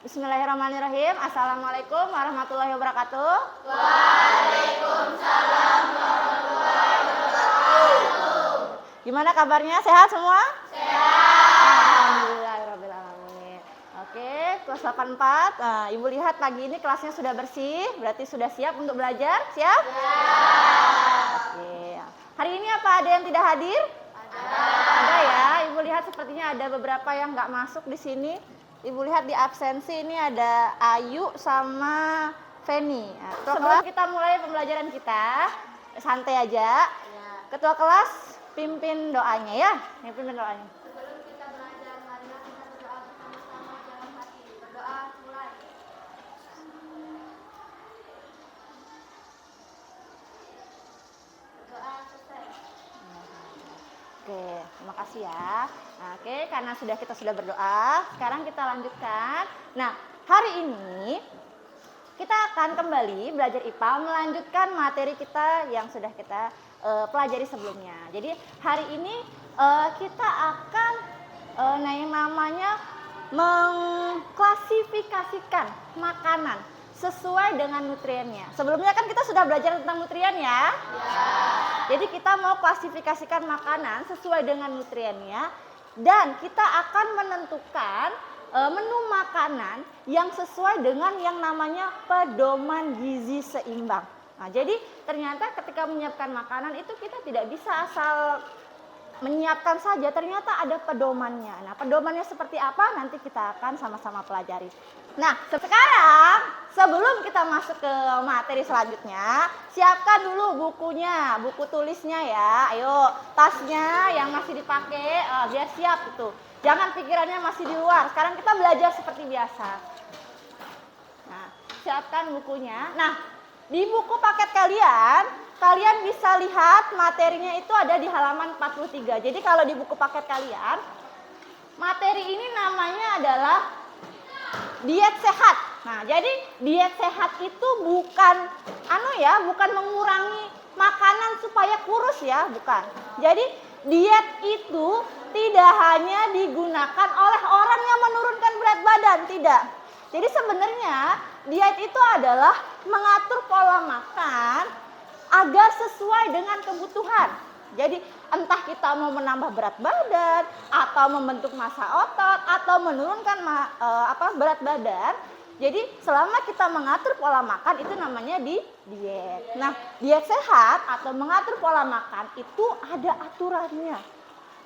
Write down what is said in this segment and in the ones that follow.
Bismillahirrahmanirrahim. Assalamualaikum warahmatullahi wabarakatuh. Waalaikumsalam warahmatullahi wabarakatuh. Gimana kabarnya? Sehat semua? Sehat. Alhamdulillahirabbil alamin. Oke, kelas 84. Nah, Ibu lihat pagi ini kelasnya sudah bersih, berarti sudah siap untuk belajar? Siap? Oke. Hari ini apa ada yang tidak hadir? Ada ya. Ibu lihat sepertinya ada beberapa yang nggak masuk di sini. Ibu lihat di absensi ini ada Ayu sama Feni. Nah, sebelum kita mulai pembelajaran kita, santai aja. Ketua kelas pimpin doanya ya. Pimpin doanya. Sebelum kita belajar, marilah kita berdoa bersama-sama dalam hati. Berdoa mulai. Berdoa selesai. Oke, terima kasih ya. Nah, oke, karena kita sudah berdoa, sekarang kita lanjutkan. Nah, hari ini kita akan kembali belajar IPA, melanjutkan materi kita yang sudah kita pelajari sebelumnya. Jadi hari ini kita akan yang namanya mengklasifikasikan makanan sesuai dengan nutriennya. Sebelumnya kan kita sudah belajar tentang nutrien ya. Jadi kita mau klasifikasikan makanan sesuai dengan nutriennya dan kita akan menentukan menu makanan yang sesuai dengan yang namanya pedoman gizi seimbang. Nah, jadi ternyata ketika menyiapkan makanan itu kita tidak bisa asal menyiapkan saja, ternyata ada pedomannya. Nah, pedomannya seperti apa nanti kita akan sama-sama pelajari. Nah, sekarang sebelum kita masuk ke materi selanjutnya, siapkan dulu bukunya, buku tulisnya ya. Ayo, tasnya yang masih dipakai biar siap itu. Jangan pikirannya masih di luar. Sekarang kita belajar seperti biasa. Nah, siapkan bukunya. Nah, di buku paket kalian bisa lihat materinya itu ada di halaman 43. Jadi kalau di buku paket kalian, materi ini namanya adalah diet sehat. Nah, jadi diet sehat itu bukan bukan mengurangi makanan supaya kurus ya, bukan. Jadi diet itu tidak hanya digunakan oleh orang yang menurunkan berat badan, tidak. Jadi sebenarnya diet itu adalah mengatur pola makan agar sesuai dengan kebutuhan. Jadi entah kita mau menambah berat badan atau membentuk massa otot atau menurunkan berat badan. Jadi selama kita mengatur pola makan itu namanya diet. Nah, diet sehat atau mengatur pola makan itu ada aturannya.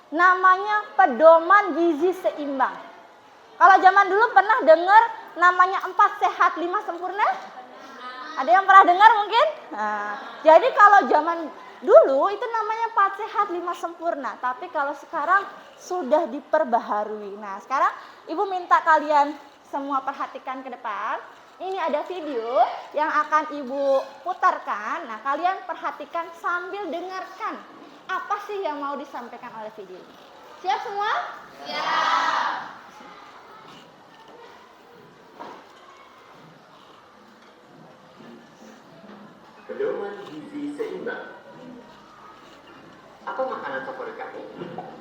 Namanya pedoman gizi seimbang. Kalau zaman dulu pernah dengar namanya 4 sehat 5 sempurna? Ada yang pernah dengar mungkin? Nah, jadi kalau zaman dulu itu namanya 4 sehat 5 sempurna. Tapi kalau sekarang sudah diperbaharui. Nah, sekarang Ibu minta kalian semua perhatikan ke depan. Ini ada video yang akan Ibu putarkan. Nah, kalian perhatikan sambil dengarkan. Apa sih yang mau disampaikan oleh video ini? Siap semua? Siap. Pedoman gizi seimbang. Apa makanan favorit kamu?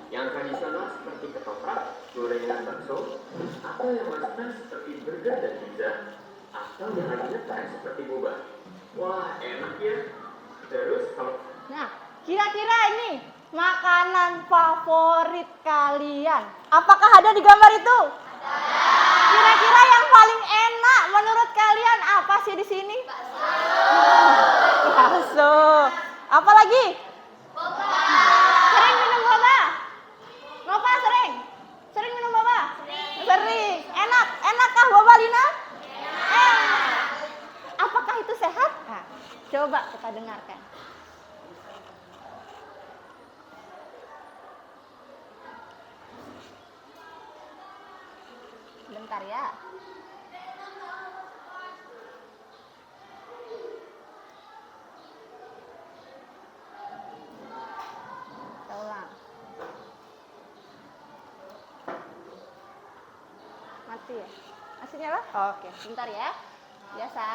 Yang tradisional seperti ketoprak, gorengan, bakso, atau yang western seperti burger dan pizza, atau yang lagi ngetren seperti boba? Wah, enak ya. Terus kalau Nah, kira-kira ini makanan favorit kalian. Apakah ada di gambar itu? Kira-kira yang paling enak menurut kalian apa sih di sini? Bakso. Apa lagi? Boba. Sering minum boba? Nova sering? Sering minum boba? Sering. Enakkah boba, Lina? Enak. Apakah itu sehat? Nah, coba kita dengarkan. Bentar ya. Kita ulang. Mati ya? Masih nyala? Oke, bentar ya. Biasa.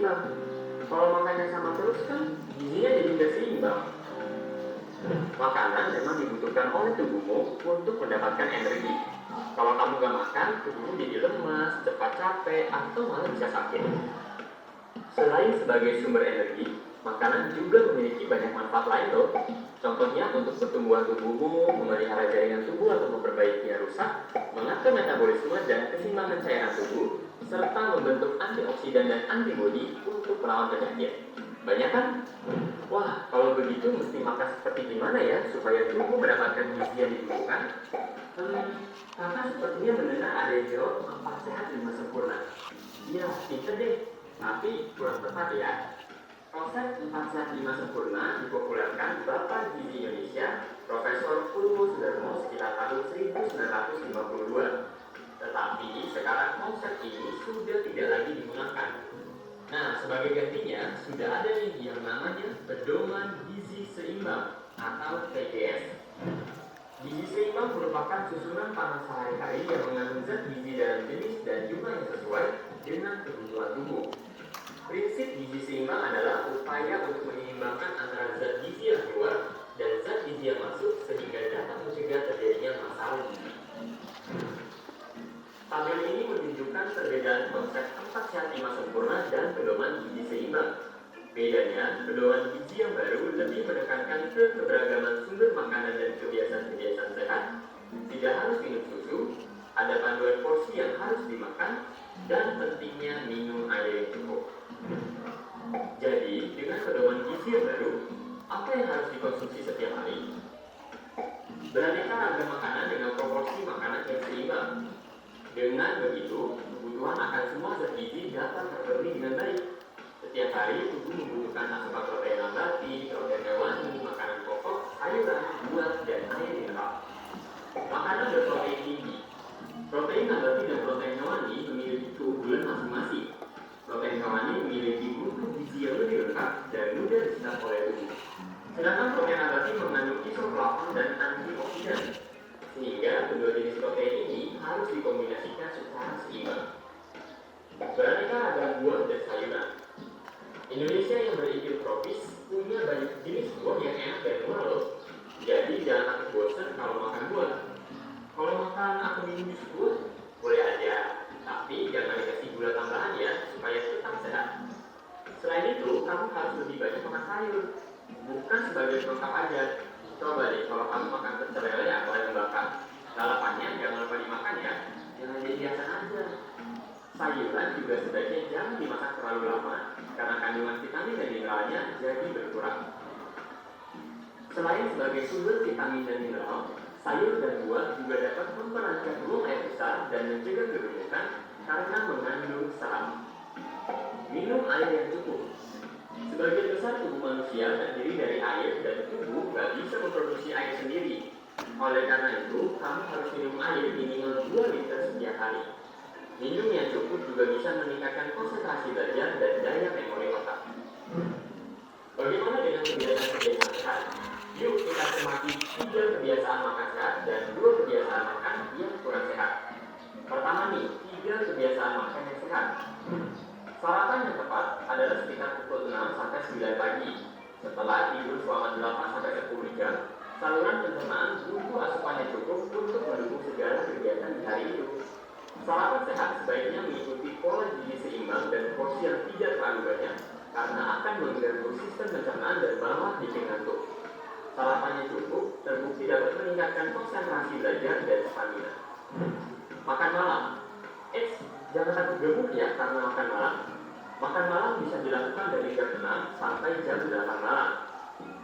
seimbang. Kalau makannya sama terus kan gizinya jadi nggak seimbang. Makanan memang dibutuhkan oleh tubuhmu untuk mendapatkan energi. Kalau kamu gak makan, tubuhmu jadi lemas, cepat capek, atau malah bisa sakit. Selain sebagai sumber energi, makanan juga memiliki banyak manfaat lain loh. Contohnya untuk pertumbuhan tubuhmu, memelihara jaringan tubuh atau memperbaiki yang rusak, mengatur metabolisme dan keseimbangan cairan tubuh, serta membentuk antioksidan dan antibodi untuk melawan penyakit. Banyak kan? Wah, kalau begitu mesti makan seperti gimana ya supaya tubuh mendapatkan gizi yang dibutuhkan? Kakak sepertinya mendengar ada yang jawab 4 sehat 5 sempurna. Iya, pinter deh, tapi kurang tepat ya. Konsep 4 sehat 5 sempurna dipopulerkan Bapak Gizi Indonesia, Profesor Purwo Sudarmo sekitar tahun 1952. Tetapi sekarang konsep ini sudah tidak lagi digunakan. Nah, sebagai gantinya, sudah ada nih yang namanya Pedoman Gizi Seimbang atau PGS. Gizi seimbang merupakan susunan pangan sehari-hari yang mengandung zat gizi dalam jenis dan jumlah yang sesuai dengan kebutuhan tubuh. Prinsip gizi seimbang adalah upaya untuk menyeimbangkan antara zat gizi yang keluar dan zat gizi yang masuk sehingga dapat mencegah terjadinya masalah gizi. Tabel ini menunjukkan perbedaan konsep 4 sehat 5 sempurna dan pedoman gizi seimbang. Bedanya, pedoman gizi yang baru lebih menekankan ke keberagaman sumber makanan dan kebiasaan-kebiasaan sehat, tidak harus minum susu, ada panduan porsi yang harus dimakan, dan pentingnya minum air yang cukup. Jadi, dengan pedoman gizi yang baru, apa yang harus dikonsumsi setiap hari? Beraneka ragam makanan dengan proporsi makanan yang seimbang. Dengan begitu, kebutuhan akan semua zat gizi dapat terpenuhi dengan baik. Setiap hari tubuh membutuhkan asupan protein nabati, protein hewani, makanan pokok, sayuran, buah, dan air mineral. Makanan berprotein tinggi. Protein nabati dan protein hewani memiliki keunggulan masing-masing. Protein hewani memiliki mutu gizi yang lebih lengkap dan mudah diserap oleh tubuh. Sedangkan protein nabati mengandung isoflavon dan antioksidan, sehingga kedua jenis protein ini harus dikombinasikan secara seimbang. Beraneka ragam buah dan sayuran. Indonesia yang beriklim tropis punya banyak jenis buah yang enak dan murah loh. Jadi jangan takut bosan kalau makan buah. Kalau makan atau minum jus buah, boleh aja, tapi jangan dikasih gula tambahan ya, supaya tetap sehat. Selain itu, kamu harus lebih banyak makan sayur, bukan sebagai pelengkap aja. Coba deh kalau kamu makan pecel lele atau ayam bakar, lalapannya jangan lupa dimakan ya, jangan jadi biasa aja. Sayuran juga sebaiknya jangan dimakan terlalu lama, karena kandungan vitamin dan mineralnya jadi berkurang. Selain sebagai sumber vitamin dan mineral, sayur dan buah juga dapat memperlancar buang air besar dan mencegah kegemukan karena mengandung serat. Minum air yang cukup. Sebagian besar tubuh manusia terdiri dari air dan tubuh nggak bisa memproduksi air sendiri. Oleh karena itu, kamu harus minum air minimal 2 liter setiap hari. Minum yang cukup juga bisa meningkatkan konsentrasi belajar dan daya memori otak. Bagaimana dengan kebiasaan-kebiasaan sehat? Yuk kita cermati 3 kebiasaan makan sehat dan 2 kebiasaan makan yang kurang sehat. Pertama nih, 3 kebiasaan makan yang sehat. Sarapan yang tepat adalah sekitar pukul 6 sampai 9 pagi. Setelah tidur selama 8 sampai 10 jam, saluran pencernaan butuh asupan yang cukup untuk mendukung segala kegiatan di hari itu. Sarapan sehat sebaiknya mengikuti pola gizi seimbang dan porsi yang tidak terlalu banyak, karena akan mengganggu sistem pencernaan dan malah bikin ngantuk. Sarapannya cukup, terbukti dapat meningkatkan konsentrasi belajar dan stamina. Makan malam. Jangan takut gemuk ya karena makan malam. Makan malam bisa dilakukan dari jam 6 sampai jam 8 malam.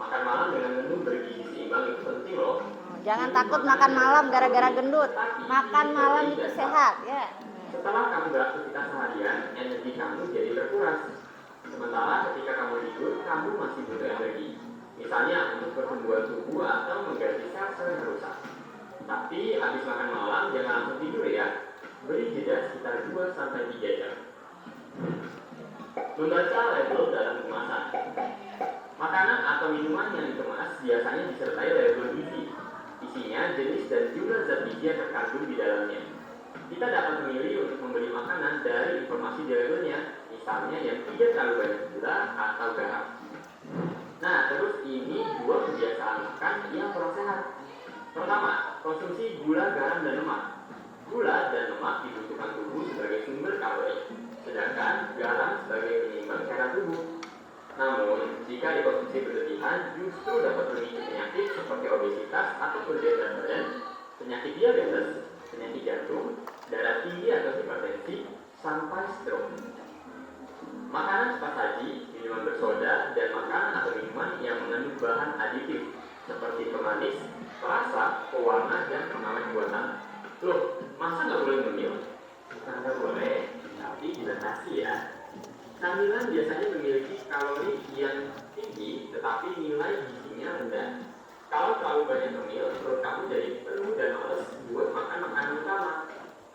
Makan malam dengan menu bergizi seimbang itu penting loh. Jangan takut makan malam gara-gara gendut. Makan malam itu sehat ya. Setelah kamu beraktivitas seharian, energi kamu jadi terkuras. Sementara ketika kamu tidur, kamu masih butuh energi. Misalnya untuk pertumbuhan tubuh atau mengganti sel-sel yang rusak. Tapi habis makan malam jangan langsung tidur ya. Beri jeda sekitar 2-3 jam. Membaca label dalam kemasan. Makanan atau minuman yang dikemas biasanya disertai label gizi. Isinya, jenis dan jumlah zat gizi yang terkandung di dalamnya. Kita dapat memilih untuk membeli makanan dari informasi di labelnya. misalnya yang tidak terlalu banyak gula atau garam. Nah, terus ini dua kebiasaan makan yang kurang sehat. Pertama, konsumsi gula, garam, dan lemak. Gula dan lemak dibutuhkan tubuh sebagai sumber kalori, sedangkan garam sebagai penyeimbang cairan tubuh. Namun, jika dikonsumsi berlebihan, justru dapat memicu penyakit seperti obesitas atau berat badan, penyakit diabetes, penyakit jantung, darah tinggi atau hipertensi, sampai stroke. Makanan cepat saji, minuman bersoda, dan makanan atau minuman yang mengandung bahan aditif seperti pemanis, perasa, pewarna, dan pengawet buatan. Loh, masa nggak boleh ngemil? Bukan nggak boleh, tapi dibatasi ya. Camilan biasanya memiliki kalori yang tinggi, tetapi nilai gizinya rendah. Kalau terlalu banyak ngemil, perut kamu jadi penuh dan males buat makan makanan utama.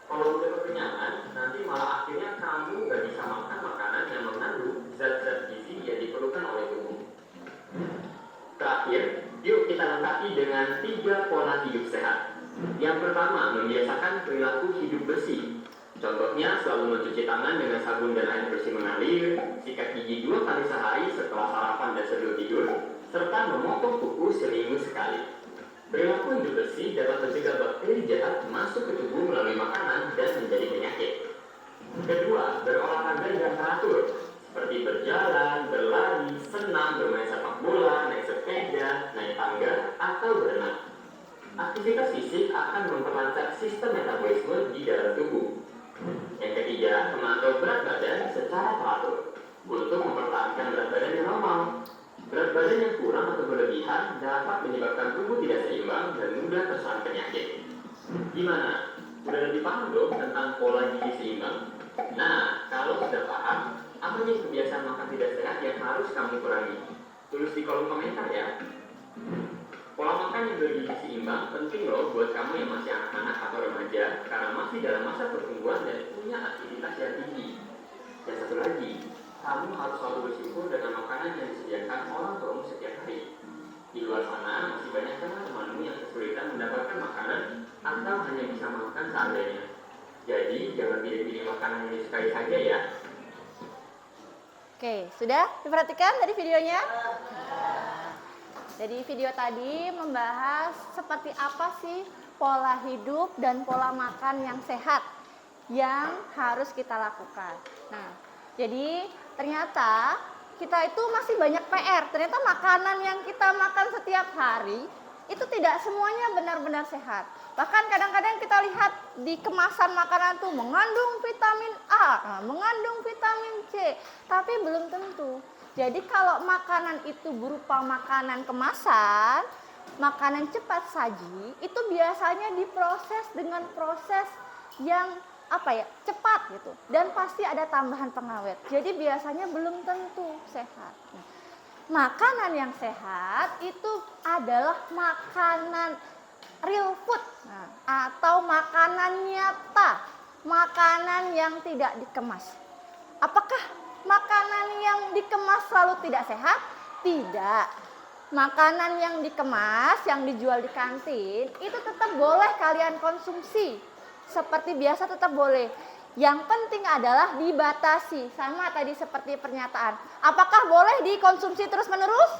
Kalau udah kekenyangan, nanti malah akhirnya kamu nggak bisa makan makanan yang mengandung zat-zat gizi yang diperlukan oleh tubuh. Terakhir, yuk kita lengkapi dengan 3 pola hidup sehat. Yang pertama, membiasakan perilaku hidup bersih. Contohnya, selalu mencuci tangan dengan sabun dan air bersih mengalir, sikat gigi 2 kali sehari setelah sarapan dan sebelum tidur, serta memotong kuku seminggu sekali. Perilaku hidup bersih dapat mencegah bakteri jahat masuk ke tubuh melalui makanan dan menjadi penyakit. Kedua, berolahraga yang teratur, seperti berjalan, berlari, senam, bermain sepak bola, naik sepeda, naik tangga, atau berenang. Aktivitas fisik akan memperlancar sistem metabolisme di dalam tubuh. Yang ketiga, memantau berat badan secara teratur untuk mempertahankan berat badan yang normal. Berat badan yang kurang atau berlebihan dapat menyebabkan tubuh tidak seimbang dan mudah terserang penyakit. Gimana? Sudah lebih paham dong tentang pola gizi seimbang? Nah, kalau sudah paham, apa nih kebiasaan makan tidak sehat yang harus kamu kurangi? Tulis di kolom komentar ya. Pola makan yang bergizi seimbang penting loh buat kamu yang masih anak-anak atau remaja karena masih dalam masa pertumbuhan dan punya aktivitas yang tinggi. Dan satu lagi, kamu harus selalu bersyukur dengan makanan yang disediakan orang tuamu setiap hari. Di luar sana masih banyak teman-temanmu yang kesulitan mendapatkan makanan atau hanya bisa makan seadanya. Jadi jangan pilih-pilih makanan yang disukai saja ya. Oke, sudah diperhatikan dari videonya? Jadi video tadi membahas seperti apa sih pola hidup dan pola makan yang sehat yang harus kita lakukan. Nah, jadi ternyata kita itu masih banyak PR. Ternyata makanan yang kita makan setiap hari itu tidak semuanya benar-benar sehat. Bahkan kadang-kadang kita lihat di kemasan makanan tuh mengandung vitamin A, mengandung vitamin C, tapi belum tentu. Jadi kalau makanan itu berupa makanan kemasan, makanan cepat saji, itu biasanya diproses dengan proses yang cepat gitu. Dan pasti ada tambahan pengawet. Jadi biasanya belum tentu sehat. Nah, makanan yang sehat itu adalah makanan real food, atau makanan nyata, makanan yang tidak dikemas. Apakah makanan yang dikemas selalu tidak sehat? Tidak. Makanan yang dikemas, yang dijual di kantin, itu tetap boleh kalian konsumsi. Seperti biasa tetap boleh. Yang penting adalah dibatasi. Sama tadi seperti pernyataan. Apakah boleh dikonsumsi terus-menerus?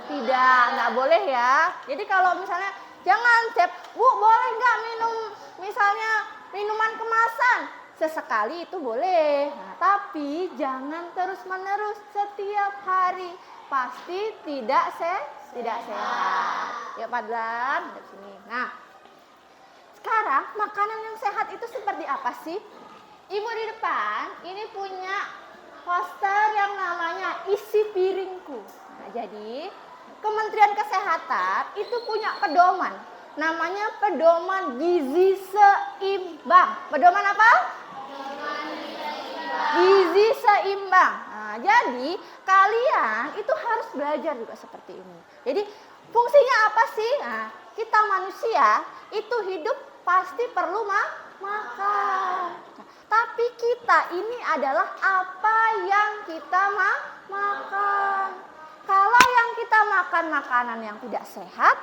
Tidak, nggak boleh ya. Jadi kalau misalnya, jangan Cep, Bu boleh nggak minum misalnya minuman kemasan? Sesekali itu boleh, tapi jangan terus-menerus setiap hari. Pasti tidak sehat. Ya Padlan, di sini. Nah, sekarang makanan yang sehat itu seperti apa sih? Ibu di depan ini punya poster yang namanya Isi Piringku. Nah, jadi Kementerian Kesehatan itu punya pedoman, namanya pedoman gizi seimbang. Pedoman apa? Gizi seimbang. Nah, jadi kalian itu harus belajar juga seperti ini. Jadi fungsinya apa sih? Nah, kita manusia itu hidup pasti perlu makan. Nah, tapi kita ini adalah apa yang kita makan. Kalau yang kita makan makanan yang tidak sehat,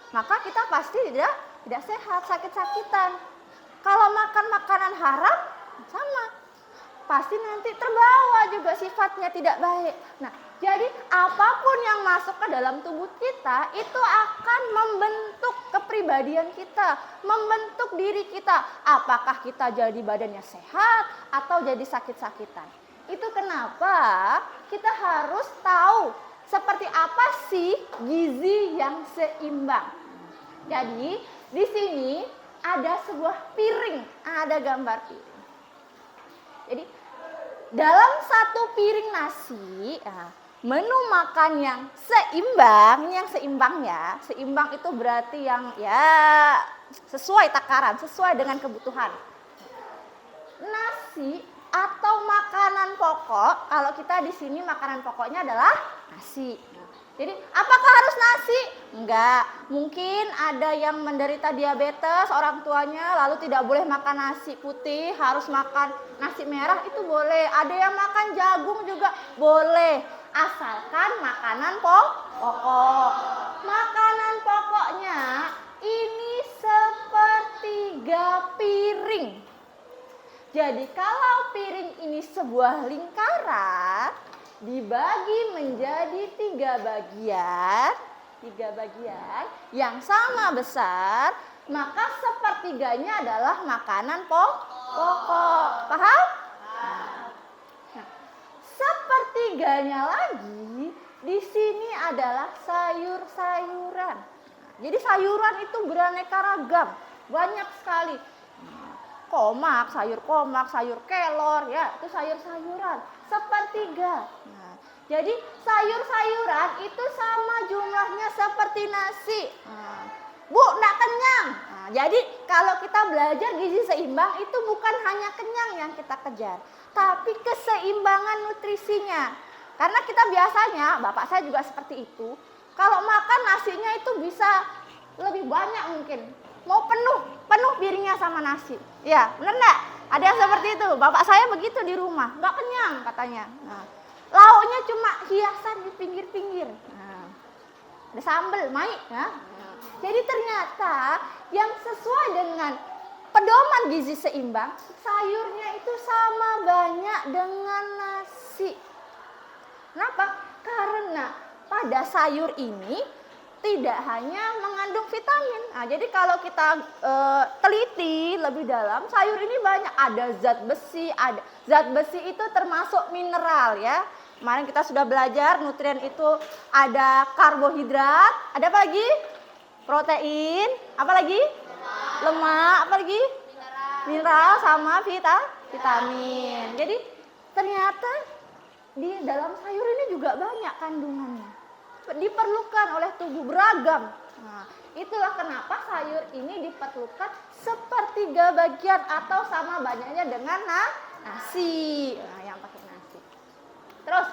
maka kita pasti tidak sehat, sakit-sakitan. Kalau makan makanan haram, sama. pasti nanti terbawa juga sifatnya tidak baik. Nah, jadi apapun yang masuk ke dalam tubuh kita itu akan membentuk kepribadian kita, membentuk diri kita. Apakah kita jadi badannya sehat atau jadi sakit-sakitan. Itu kenapa kita harus tahu seperti apa sih gizi yang seimbang. Jadi di sini ada sebuah piring, ada gambar piring. Jadi dalam satu piring nasi, menu makan yang seimbang, seimbang itu berarti yang ya sesuai takaran, sesuai dengan kebutuhan. Nasi atau makanan pokok, kalau kita di sini makanan pokoknya adalah nasi. Jadi apakah harus nasi? Enggak. Mungkin ada yang menderita diabetes, orang tuanya lalu tidak boleh makan nasi putih, harus makan nasi merah, itu boleh. Ada yang makan jagung juga boleh. Asalkan makanan pokok. Makanan pokoknya ini sepertiga piring. Jadi kalau piring ini sebuah lingkaran, dibagi menjadi tiga bagian yang sama besar, maka sepertiganya adalah makanan pokok. Paham? Nah, sepertiganya lagi di sini adalah sayur-sayuran. Jadi sayuran itu beraneka ragam, banyak sekali. Sayur komak, sayur kelor, ya itu sayur-sayuran. Sepertiga. Nah, jadi sayur-sayuran itu sama jumlahnya seperti nasi. Bu, enggak kenyang. Nah, jadi kalau kita belajar gizi seimbang itu bukan hanya kenyang yang kita kejar, tapi keseimbangan nutrisinya. Karena kita biasanya, bapak saya juga seperti itu, kalau makan nasinya itu bisa lebih banyak mungkin. Mau penuh piringnya sama nasi. Ya, benar enggak? Ada yang seperti itu. Bapak saya begitu di rumah, enggak kenyang katanya. Nah, lauknya cuma hiasan di pinggir-pinggir. Nah, ada sambal, ya. Jadi ternyata yang sesuai dengan pedoman gizi seimbang, sayurnya itu sama banyak dengan nasi. Kenapa? Karena pada sayur ini tidak hanya mengandung vitamin. Nah, jadi kalau kita teliti lebih dalam, sayur ini banyak ada zat besi, zat besi itu termasuk mineral ya. Kemarin kita sudah belajar nutrien itu ada karbohidrat, ada apa lagi? Protein, apa lagi? Lemak, apa lagi? Mineral sama vitamin. Jadi ternyata di dalam sayur ini juga banyak kandungannya. Diperlukan oleh tubuh beragam. Nah, itulah kenapa sayur ini diperlukan sepertiga bagian atau sama banyaknya dengan nasi. Nah, yang pakai nasi. Terus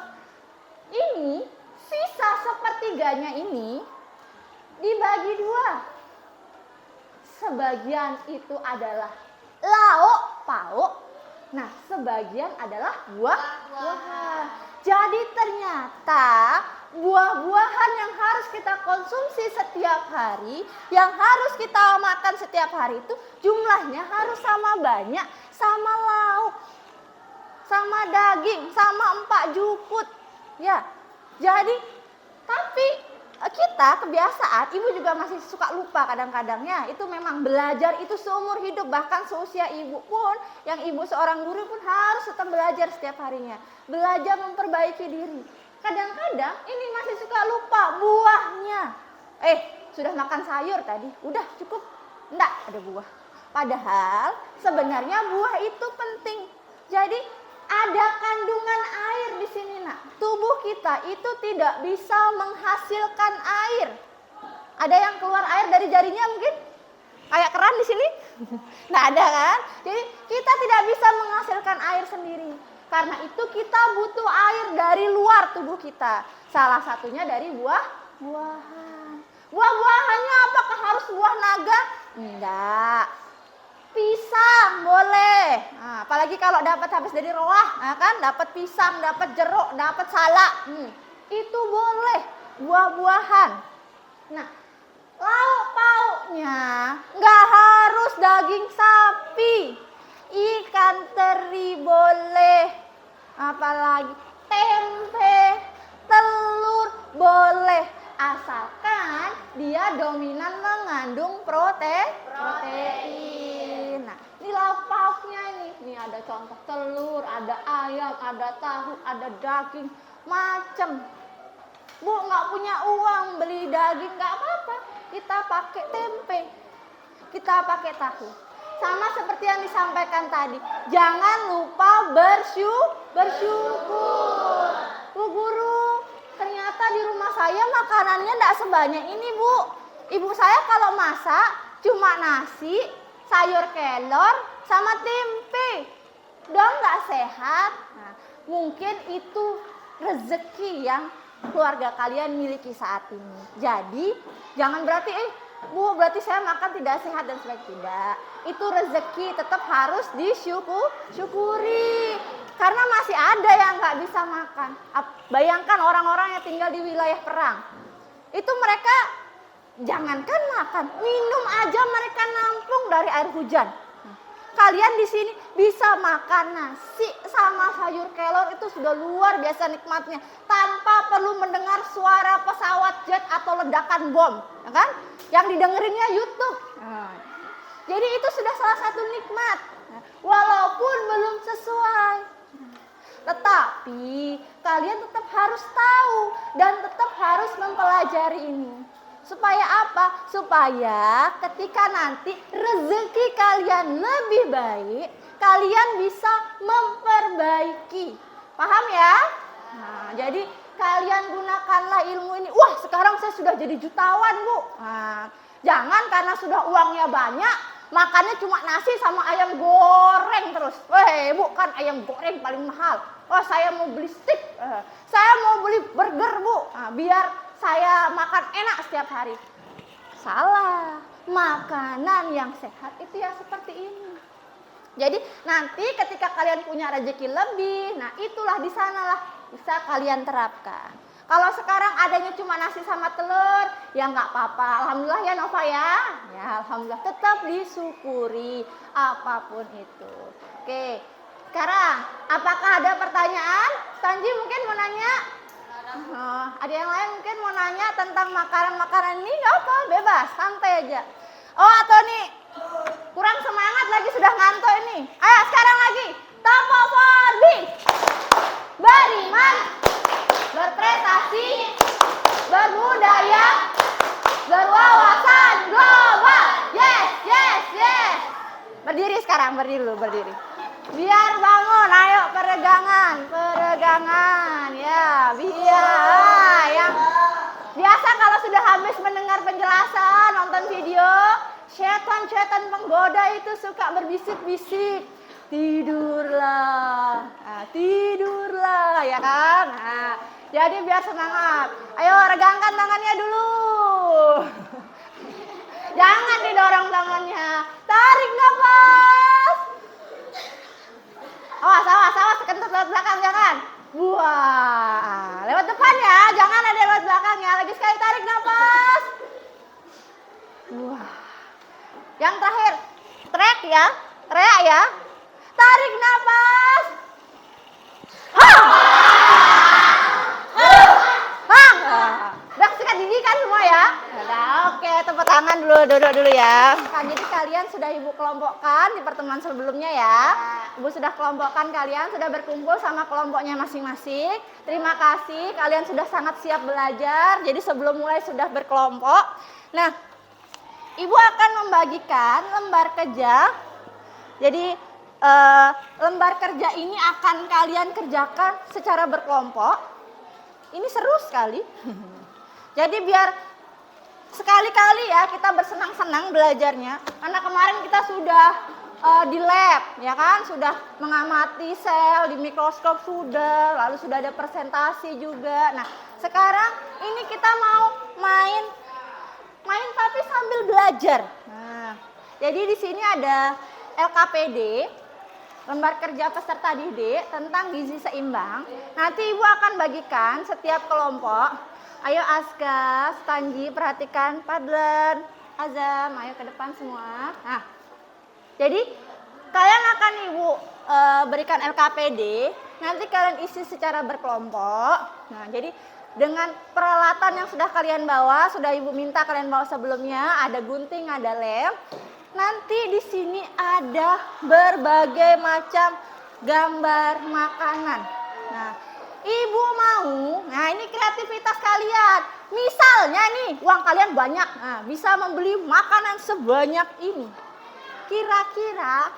ini sisa sepertiganya ini dibagi dua. Sebagian itu adalah lauk pauk. Nah, sebagian adalah buah-buahan. Jadi ternyata buah-buahan yang harus kita konsumsi setiap hari, yang harus kita makan setiap hari itu jumlahnya harus sama banyak sama lauk, sama daging, sama empak juput. Ya, jadi tapi kita kebiasaan, ibu juga masih suka lupa kadang-kadangnya. Itu memang belajar itu seumur hidup, bahkan seusia ibu pun, yang ibu seorang guru pun harus tetap belajar setiap harinya. Belajar memperbaiki diri. Kadang-kadang ini masih suka lupa buahnya. Sudah makan sayur tadi, udah cukup. Enggak, ada buah. Padahal sebenarnya buah itu penting. Jadi ada kandungan air di sini, nak. Tubuh kita itu tidak bisa menghasilkan air. Ada yang keluar air dari jarinya mungkin? Kayak keran di sini? Nggak ada kan? Jadi kita tidak bisa menghasilkan air sendiri. Karena itu kita butuh air dari luar tubuh kita. Salah satunya dari buah-buahan. Buah-buahannya apakah harus buah naga? Enggak. Pisang boleh. Nah, apalagi kalau dapat habis dari roah, nah kan dapat pisang, dapat jeruk, dapat salak. Itu boleh buah-buahan. Nah, lauk pauknya nggak harus daging sapi, ikan ikan teri boleh, apalagi tempe, telur boleh, asalkan dia dominan mengandung protein. Nah, ini lauknya ini ada contoh telur, ada ayam, ada tahu, ada daging, macem. Bu nggak punya uang beli daging nggak apa-apa, kita pakai tempe, kita pakai tahu. Sama seperti yang disampaikan tadi, jangan lupa bersyukur. Bu Guru, ternyata di rumah saya makanannya tidak sebanyak ini, Bu. Ibu saya kalau masak cuma nasi, sayur kelor, sama tempe. Dong nggak sehat. Nah, mungkin itu rezeki yang keluarga kalian miliki saat ini. Jadi jangan berarti Bu, berarti saya makan tidak sehat dan sebagainya. Tidak. Itu rezeki, tetap harus disyukuri. Karena masih ada yang nggak bisa makan. Bayangkan orang-orang yang tinggal di wilayah perang. Itu mereka jangankan makan, minum aja mereka nampung dari air hujan. Kalian di sini bisa makan nasi sama sayur kelor, itu sudah luar biasa nikmatnya, tanpa perlu mendengar suara pesawat jet atau ledakan bom, ya kan? Yang didengerinnya YouTube. Jadi itu sudah salah satu nikmat, walaupun belum sesuai. Tetapi kalian tetap harus tahu dan tetap harus mempelajari ini. Supaya apa? Supaya ketika nanti rezeki kalian lebih baik, kalian bisa memperbaiki. Paham ya? Nah, jadi kalian gunakanlah ilmu ini. Wah, sekarang saya sudah jadi jutawan, Bu. Nah, jangan karena sudah uangnya banyak, makannya cuma nasi sama ayam goreng terus. Weh, Bu, kan ayam goreng paling mahal. Oh, saya mau beli steak. Saya mau beli burger, Bu. Nah, biar saya makan enak setiap hari. Salah. Makanan yang sehat itu ya seperti ini. Jadi nanti ketika kalian punya rezeki lebih, nah itulah di sanalah bisa kalian terapkan. Kalau sekarang adanya cuma nasi sama telur, ya nggak apa-apa. Alhamdulillah ya Nova ya. Ya alhamdulillah, tetap disyukuri apapun itu. Oke, sekarang apakah ada pertanyaan? Tanji mungkin mau nanya? Ada yang lain mungkin mau nanya tentang makanan-makanan ini? Nggak apa, bebas, santai aja. Oh atau nih kurang semangat lagi, sudah ngantuk ini. Ayo sekarang lagi, Topo Forbing, beriman, berprestasi, berbudaya, berwawasan global. Yes, yes, yes. Berdiri sekarang, berdiri dulu, berdiri. Biar bangun, ayo peregangan, peregangan, ya biar yang biasa kalau sudah habis mendengar penjelasan, nonton video, setan-setan penggoda itu suka berbisik-bisik, tidurlah, tidurlah, ya kan? Nah, jadi biar semangat, ayo regangkan tangannya dulu, jangan didorong tangannya, tarik nafas. Awas, awas, awas, kentut lewat belakang, jangan. Buah, lewat depan ya, jangan ada lewat belakang ya. Lagi sekali tarik nafas. Buah. Yang terakhir, teriak ya, teriak ya. Tarik nafas. Udah sikat gigi kan semua ya? Udah, oke, tepuk tangan dulu, duduk dulu ya. Kan jadi kalian sudah Ibu kelompokkan di pertemuan sebelumnya ya. Ibu sudah kelompokkan, kalian sudah berkumpul sama kelompoknya masing-masing. Terima kasih, kalian sudah sangat siap belajar. Jadi sebelum mulai sudah berkelompok. Nah, Ibu akan membagikan lembar kerja. Jadi lembar kerja ini akan kalian kerjakan secara berkelompok. Ini seru sekali. Jadi biar sekali-kali ya kita bersenang-senang belajarnya. Karena kemarin kita sudah di lab, ya kan, sudah mengamati sel di mikroskop sudah, lalu sudah ada presentasi juga. Nah, sekarang ini kita mau main tapi sambil belajar. Nah, jadi di sini ada LKPD, lembar kerja peserta didik tentang gizi seimbang. Nanti Ibu akan bagikan setiap kelompok. Ayo Aska, Stanji, perhatikan, Padlan, Azam, ayo ke depan semua. Nah, jadi kalian akan Ibu berikan LKPD, nanti kalian isi secara berkelompok. Nah, jadi dengan peralatan yang sudah kalian bawa, sudah Ibu minta kalian bawa sebelumnya, ada gunting, ada lem. Nanti di sini ada berbagai macam gambar makanan. Nah, Ibu mau, nah ini kreativitas kalian. Misalnya nih, uang kalian banyak, nah, bisa membeli makanan sebanyak ini. Kira-kira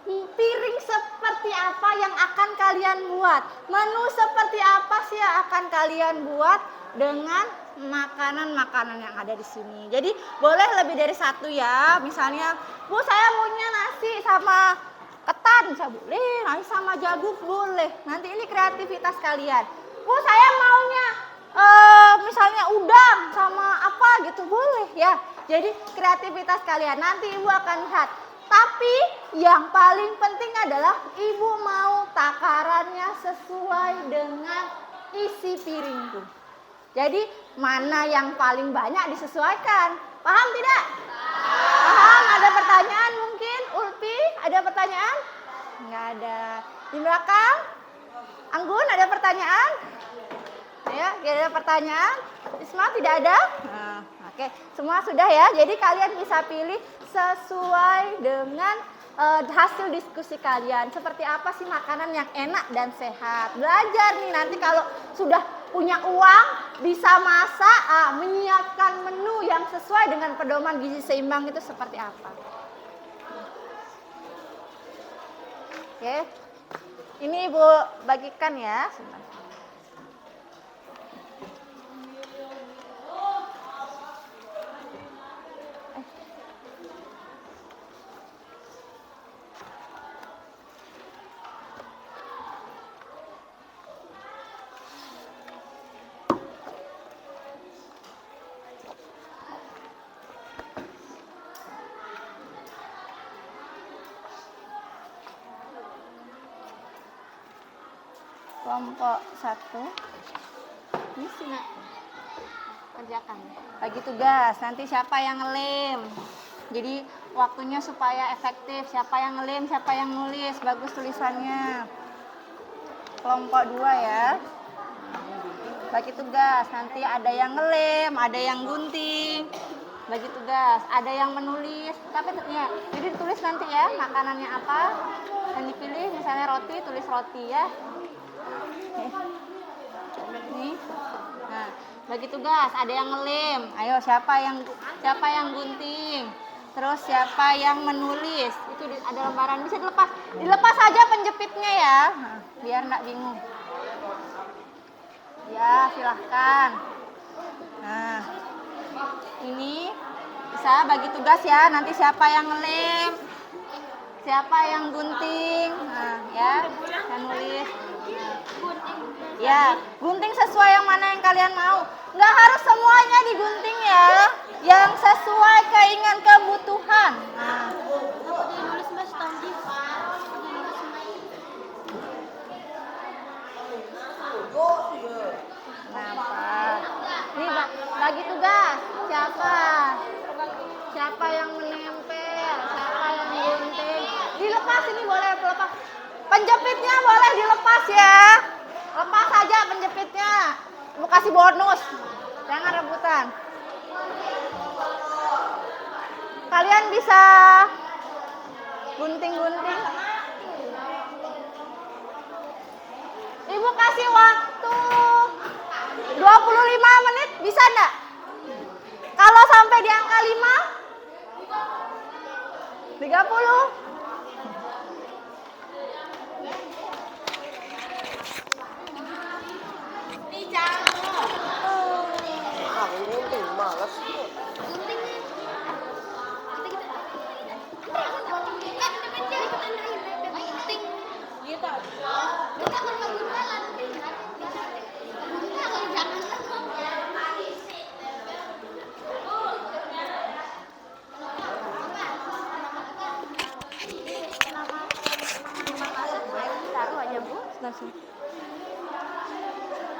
piring seperti apa yang akan kalian buat? Menu seperti apa sih yang akan kalian buat dengan makanan-makanan yang ada di sini? Jadi boleh lebih dari satu ya. Misalnya, Bu saya maunya nasi sama ketan, bisa boleh. Nasi sama jagung boleh. Nanti ini kreativitas kalian. Bu saya maunya misalnya udang sama apa gitu boleh ya. Jadi kreativitas kalian. Nanti Ibu akan lihat. Tapi yang paling penting adalah Ibu mau takarannya sesuai dengan isi piringku. Jadi mana yang paling banyak disesuaikan. Paham tidak? Paham? Ada pertanyaan mungkin? Ulpi, ada pertanyaan? Enggak ada. Di belakang? Anggun, ada pertanyaan? Ya, ada pertanyaan? Isma, tidak ada? Nah, oke, semua sudah ya. Jadi kalian bisa pilih sesuai dengan hasil diskusi kalian. Seperti apa sih makanan yang enak dan sehat. Belajar nih nanti kalau sudah punya uang bisa masak, menyiapkan menu yang sesuai dengan pedoman gizi seimbang itu seperti apa. Oke. Ini Ibu bagikan ya. Kelompok 1 ini sih nak kerjakan bagi tugas, nanti siapa yang ngelem, jadi waktunya supaya efektif, siapa yang ngelem, siapa yang nulis, bagus tulisannya. Kelompok 2 ya, bagi tugas, nanti ada yang ngelem, ada yang gunting, bagi tugas, ada yang menulis, tapi ya, jadi ditulis nanti ya makanannya apa, yang dipilih misalnya roti, tulis roti ya. Nih. Nah, bagi tugas ada yang ngelem. Ayo siapa yang gunting? Terus siapa yang menulis? Itu ada lembaran bisa dilepas. Dilepas saja penjepitnya ya. Nah, biar enggak bingung. Ya, silahkan. Nah, ini bisa bagi tugas ya. Nanti siapa yang ngelem? Siapa yang gunting? Nah, ya, yang nulis. Ya, gunting sesuai yang mana yang kalian mau. Nggak harus semuanya digunting ya. Yang sesuai keinginan kebutuhan. Nah. Kenapa? Ini bagi tugas. Siapa yang menempel? Siapa yang gunting? Dilepas ini boleh dilepas. Penjepitnya boleh dilepas ya. Lepas saja penjepitnya. Mau kasih bonus. Jangan rebutan. Kalian bisa gunting-gunting. Ibu kasih waktu 25 menit, bisa enggak? Kalau sampai di angka 5? 30?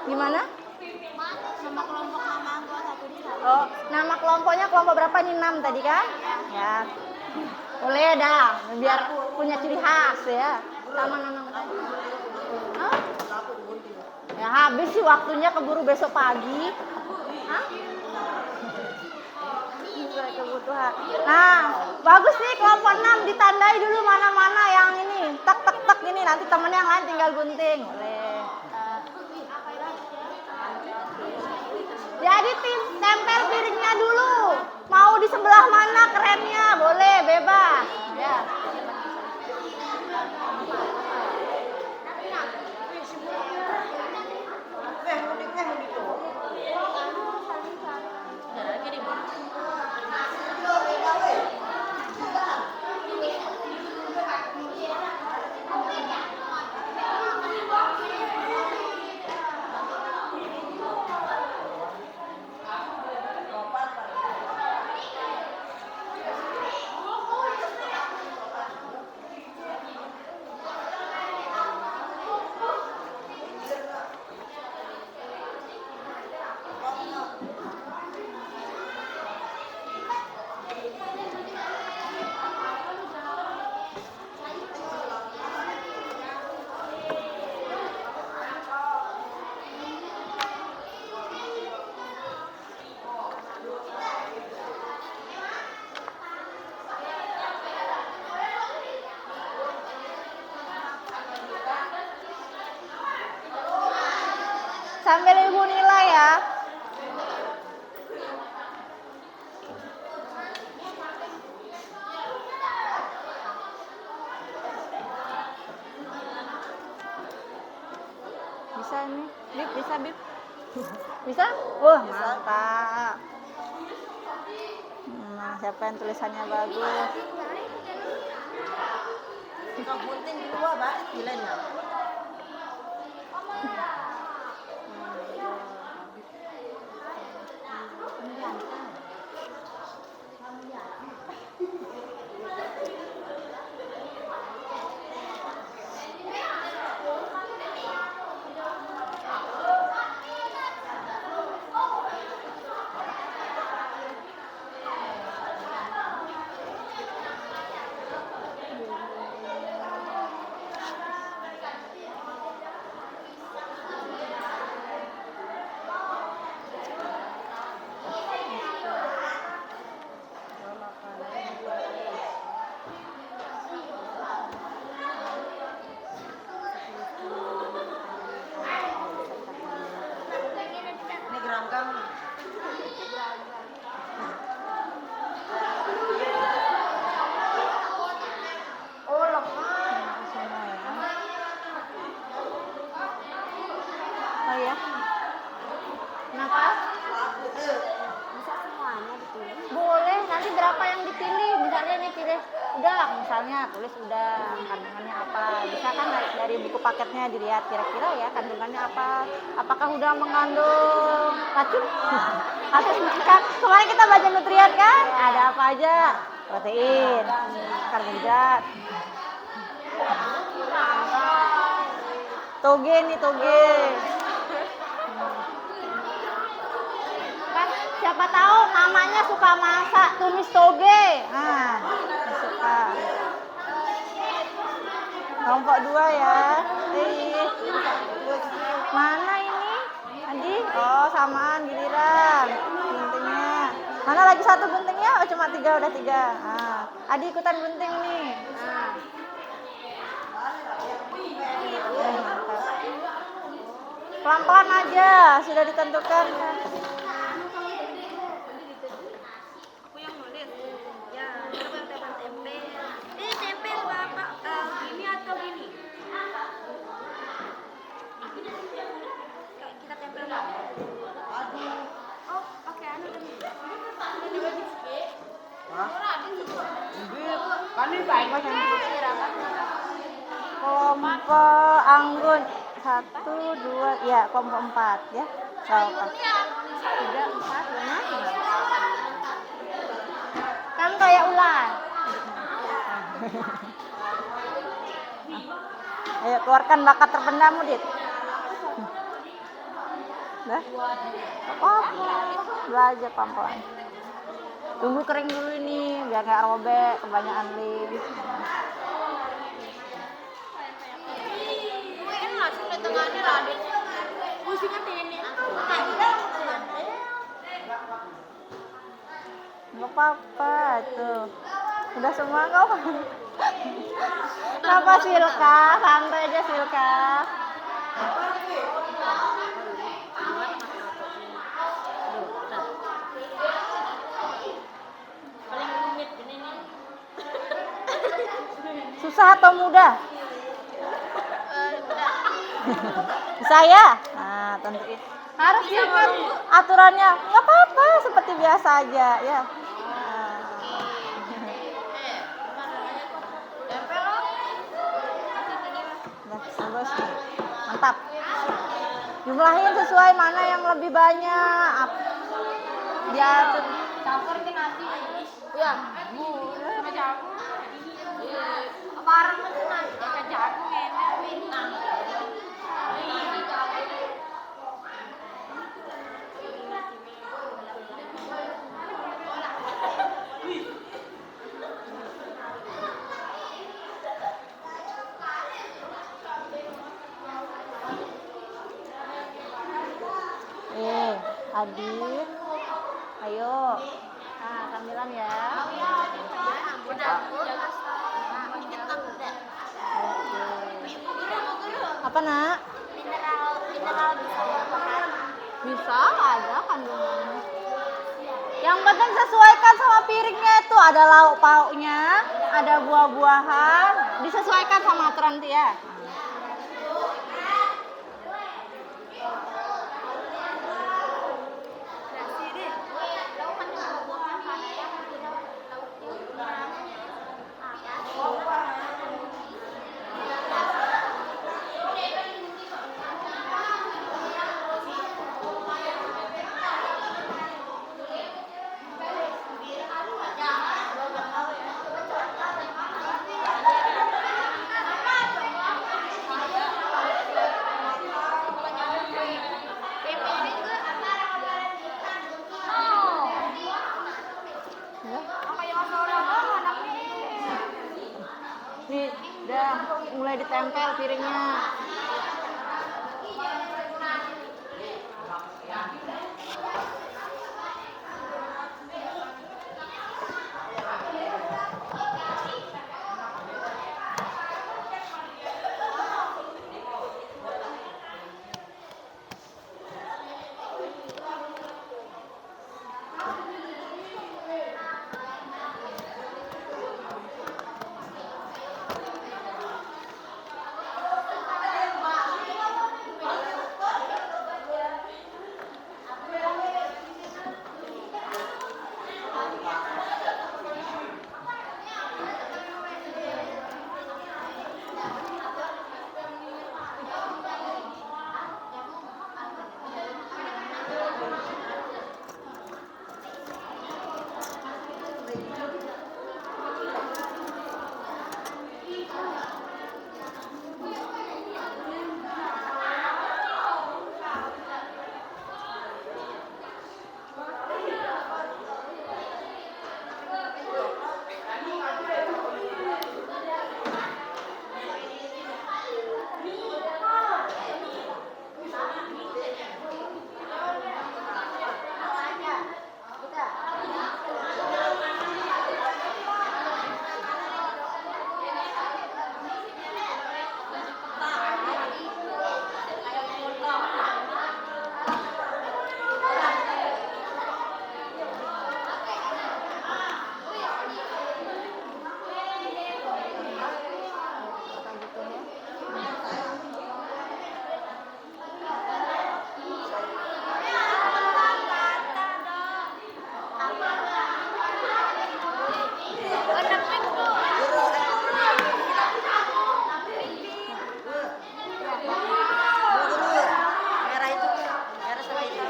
Gimana? Nama kelompok nama aku satu di sana. Oh, nama kelompoknya kelompok berapa nih? 6 tadi kan? Ya. Boleh dah, biar punya ciri khas ya. Sama Nanang tadi. Hah? Ya habis sih waktunya, keburu besok pagi. Hah? Sesuai kebutuhan. Nah, bagus nih kelompok 6 ditandai dulu mana-mana yang ini. Tak tak tak ini, nanti temen yang lain tinggal gunting. Boleh. Jadi tempel piringnya dulu. Mau di sebelah mana kerennya? Boleh, bebas. Ya. Sambil ibu nilai ya. Bisa nih, Bib, bisa Bib. Bisa? Wah, mantap. Nah, siapa yang tulisannya bagus? Kau gunting dua balik bilangnya. Ini gerangkang. Oh, lepas. Oh ya. Kenapa? Bisa semuanya ditulis. Boleh, nanti berapa yang dipilih? Misalnya nih pilih udah, misalnya tulis udah kandungannya apa. Bisa kan dari buku paketnya dilihat kira-kira ya kandungannya apa. Apakah udah mengandung racun? Atau kan kemarin kita baca nutrien kan? Ada apa aja? Protein, karbohidrat. Toge nih, toge. Kan siapa tahu mamanya suka masak tumis toge. Nah, suka. Kelompok 2 ya. Mana ini? Adi? Oh, samaan giliran. Guntingnya. Mana lagi satu guntingnya? Oh, cuma 3, udah 3. Nah, Adi ikutan gunting nih. Nah. Mantap. Pelan-pelan aja, sudah ditentukan. Aku yang nulis. Ya, teman-teman tempel. Ini tempel Bapak gini atau gini? Kita tempel Bapak. Oh, pakai anu demi. Kan ini baik. Kelompok anggun 1, 2, ya kelompok 4 ya. Kelompok 3, 4, 5. Kan kayak ular. Ayo keluarkan bakat terpendammu, Dit. Dah. Oh, belajar pelan-pelan. Tunggu kering dulu ini biar nggak robek kebanyakan lem. Enak sih tengahnya lah. Pusingnya ini. Nggak apa-apa tuh. Udah semua kau. Kenapa Silka? Santai aja Silka. Paling rumit ini nih. Susah atau mudah? Saya? Nah, tentuin. Harus diingat aturannya. Nggak apa-apa, seperti biasa aja ya. Tempel loh. Nah, terus nih. Mantap. Jumlahin sesuai mana yang lebih banyak. Diatur. Campur ke nasi. Ya. Sama jagung. Bareng sama nasi. Kayak jagung enak. Adit. Ayo. Nah, camilan ya. Udah. Apa nak? Mineral bisa berbahan. Bisa, ada kandungannya. Yang penting sesuaikan sama piringnya itu. Ada lauk pauknya, ada buah-buahan. Disesuaikan sama aturan Tia. Nih, udah mulai ditempel piringnya.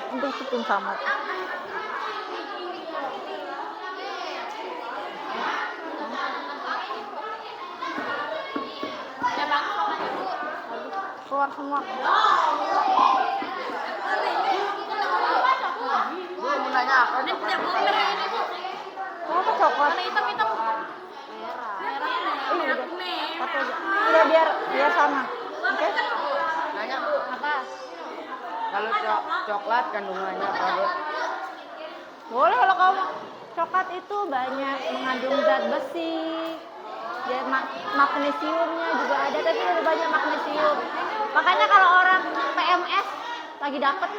Untuk tepung sama. Keluar semua. Bu, mau nanya apa? Ini tidak boleh ini. Apa coklat? Hitam-hitam. Ini udah biar sama. Oke? Nanya Bu, Apa? kalau coklat kandungannya apa? Boleh kalau kamu coklat itu banyak mengandung zat besi, ya magnesiumnya juga ada, tapi lebih banyak magnesium. Makanya kalau orang PMS lagi dapet,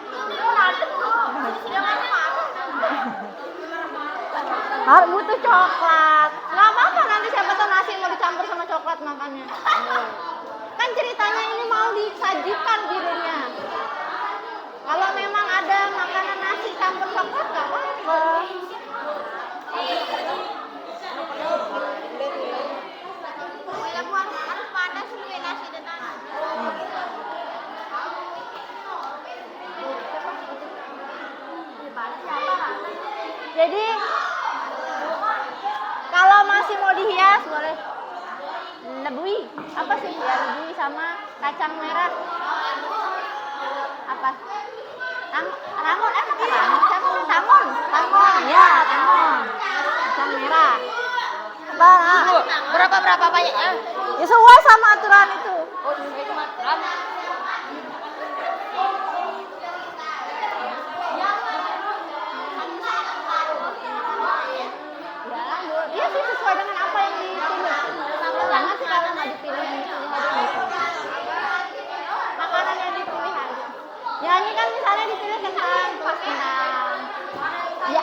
harus butuh coklat. Nggak apa-apa nanti siapa tahu nasi mau dicampur sama coklat makannya. Kan ceritanya ini mau disajikan piringnya. Kalau memang ada makanan nasi campur coklat nggak apa-apa. Harus panas nih nasi dan Jadi kalau masih mau dihias boleh lebui. Apa sih ya lebui sama kacang merah? Apa? Rangon, tangon. Ya, tangon. Kacang merah. Bu, berapa banyaknya? Ya sesuai sama aturan itu. Oh, itu aturan. Ya, iya sih sesuai dengan apa yang dipilih. Jangan sih kalau nggak dipilih aja gitu. Makanan yang dipilih aja. Ya ini kan misalnya dipilih kentang, kupas kentang. Ya.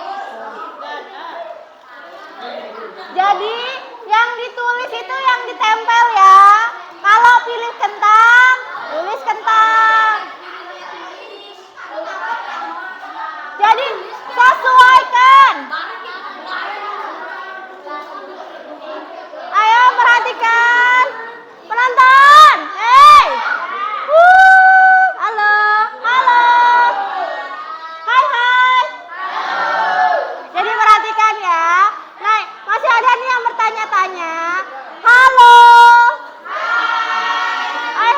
Jadi yang ditulis itu yang ditempel ya. Kalau pilih kentang, tulis kentang. Jadi sesuaikan. Ayo perhatikan. Penonton. Hey. Halo. Halo. Hai. Jadi perhatikan ya. Nah, masih ada nih yang bertanya-tanya. Halo. Hai.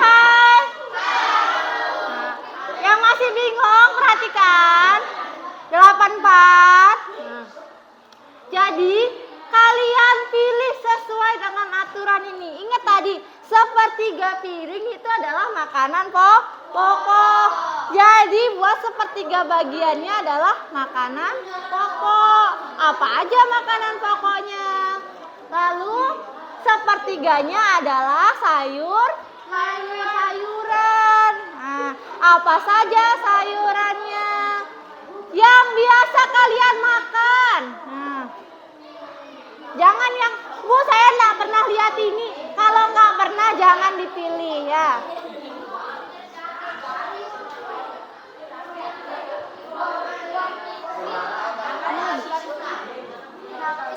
Nah, yang masih bingung perhatikan. 84. Nah. Jadi kalian pilih sesuai dengan aturan ini. Ingat tadi, sepertiga piring itu adalah makanan pokok. Jadi buat sepertiga bagiannya adalah makanan pokok. Apa aja makanan pokoknya? Lalu sepertiganya adalah sayuran. Nah, apa saja sayurannya? Yang biasa kalian makan. Nah, jangan yang, Bu saya nggak pernah lihat ini. Kalau nggak pernah jangan dipilih ya.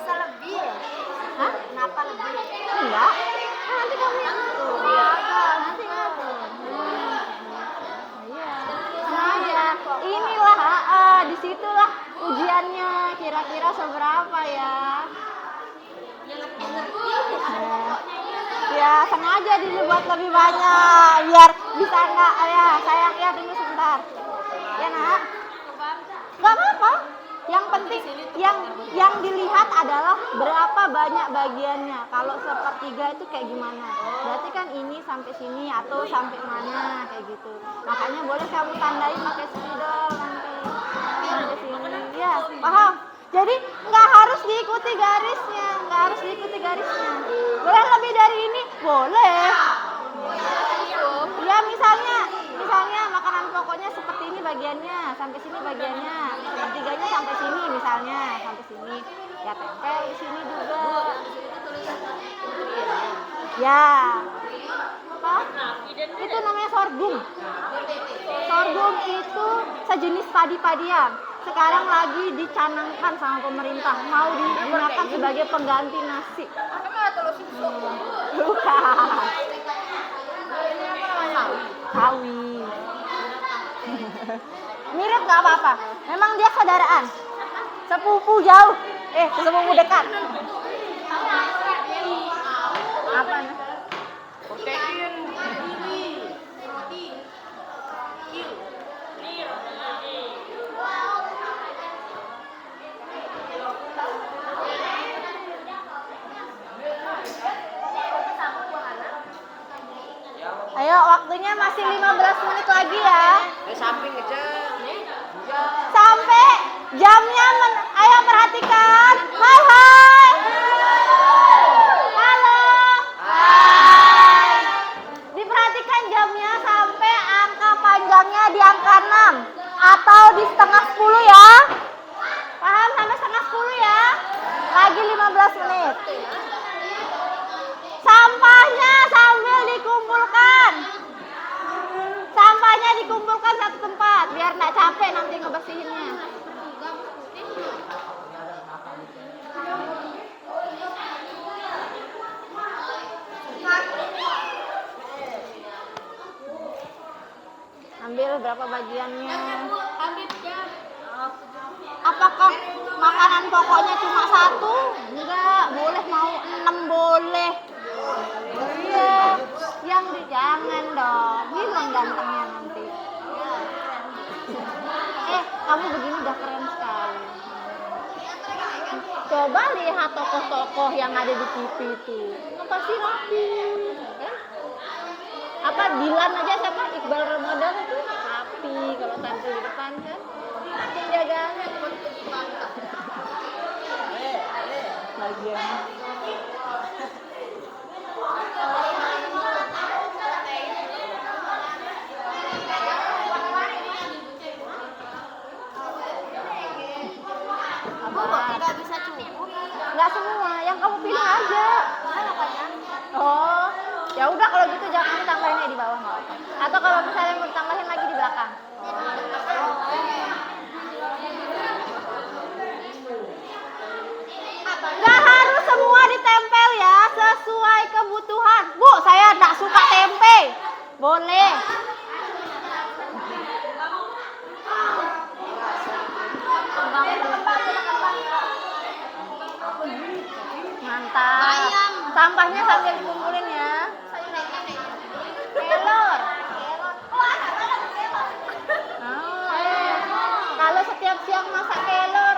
bisa lebih ya? Hah? Kenapa lebih? Enggak. Nah, nanti kamu yang ngatur. Nanti ngatur. Iya. Sengaja. Inilah disitulah ujiannya. Kira-kira seberapa ya? Ya sengaja dibuat lebih banyak biar bisa enggak ya sayang ya tunggu sebentar ya nak nggak apa-apa yang penting yang dilihat adalah berapa banyak bagiannya. Kalau sepertiga itu kayak gimana, berarti kan ini sampai sini atau sampai mana kayak gitu. Makanya boleh kamu tandain pakai spidol nanti sampai sini ya paham. Jadi nggak harus diikuti garisnya, boleh lebih dari ini, boleh. Ya misalnya makanan pokoknya seperti ini bagiannya, sampai sini bagiannya, sepertiganya sampai sini misalnya, sampai sini. Ya tempel di sini juga. Ya. Apa? Itu namanya sorghum. Sorghum itu sejenis padi-padian. Sekarang lagi dicanangkan sama pemerintah, mau digunakan sebagai pengganti nasi. Bukan. Sawi. Mirip nggak apa-apa. Memang dia saudaraan. Sepupu jauh. Sepupu dekat. Apa? Protein. waktunya masih 15 menit lagi ya. Samping aja. Sampai jamnya ayo perhatikan. Hai hai. Halo. Hai. Diperhatikan jamnya sampai angka panjangnya di angka 6 atau di setengah 10 ya. Paham sampai setengah 10 ya. Lagi 15 menit. Sampahnya sambil dikumpulkan. Sampahnya dikumpulkan satu tempat biar nggak capek nanti ngebersihinnya. Ambil berapa bagiannya? Apakah makanan pokoknya cuma satu? Enggak, boleh mau 6 boleh. Iya, yang jangan dong, hilang gantengnya nanti. Kamu begini udah keren sekali. Coba lihat tokoh-tokoh yang ada di TV itu, pasti rapi. Apa Dilan aja siapa? Iqbal Ramadan itu rapi kalau tampil di depan kan. Penjagaannya bagian. Nggak bisa cukup. Nggak semua, yang kamu pilih aja. Oh, ya udah kalau gitu jangan ditambahin di bawah nggak apa. Atau kalau misalnya mau ditambahin lagi di belakang. Nggak harus semua ditempel ya, sesuai kebutuhan. Bu, saya nggak suka tempe. Boleh. Mantap. Sampahnya sambil dikumpulin ya. Kelor. Kalau setiap siang masak kelor.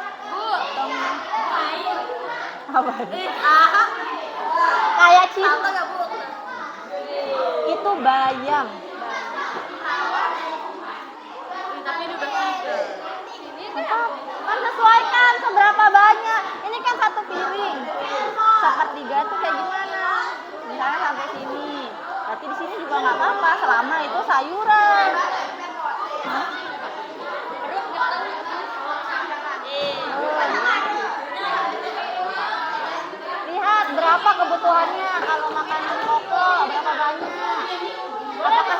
Apa? Kayak cinta. Itu bayam. Tapi ini udah 3. Kan sesuaikan seberapa banyak. Ini kan satu piring. Sepertiga tuh kayak gimana? Misalnya sampai sini. Berarti di sini juga nggak apa-apa selama itu sayuran. Lihat berapa kebutuhannya kalau makanan pokok berapa banyak. Apakah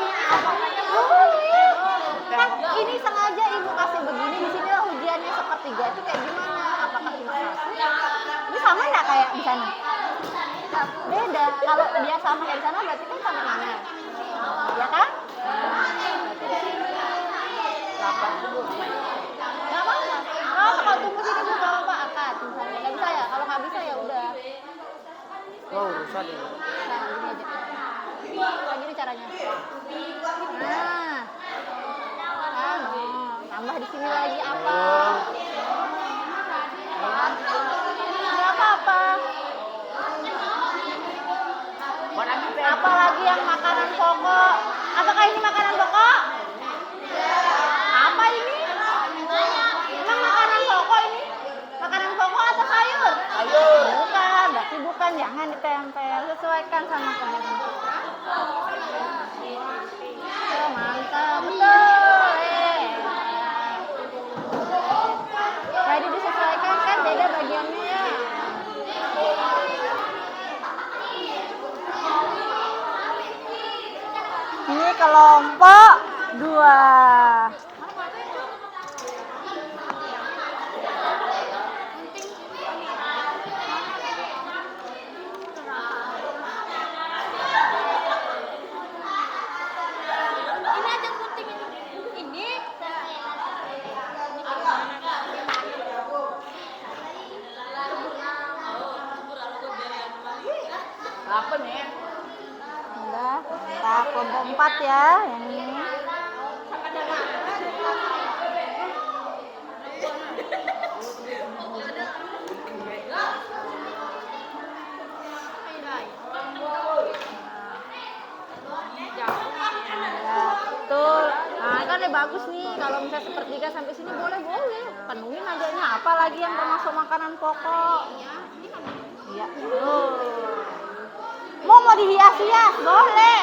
kan ini sengaja ibu kasih begini, di sini ujiannya sepertiga itu kayak gimana? Apakah cuma satu? Ini sama nggak kayak di sana? Beda. Kalau dia sama kayak di sana berarti kan sama mana? Ya kan? Berarti di sini. Nggak apa-apa. Kalau tunggu sini bu nggak apa-apa akad. Misalnya nggak bisa ya. Kalau nggak bisa ya udah. Oh, rusak ya. Nah, gini aja. Kayak gini caranya. Nah. Tambah di sini lagi apa? Nggak apa-apa. Apalagi yang makanan pokok. Apakah ini makanan pokok? Apa ini? Emang makanan pokok ini? Makanan pokok atau sayur? Sayur. Bukan, berarti bukan. Jangan ditempel. Sesuaikan sama kebutuhan. Oh, mantap. Betul. Jadi disesuaikan kan beda bagiannya ya. Ini kelompok 2. Ini aja gunting ini. Apa nih? Udah, kita kelompok 4 ya, yang ini. Ya, bagus nih. Kalau misalnya sepertiga sampai sini boleh. Penuhin aja ini. Apalagi yang termasuk makanan pokok. Iya. Mau dihias-hias boleh.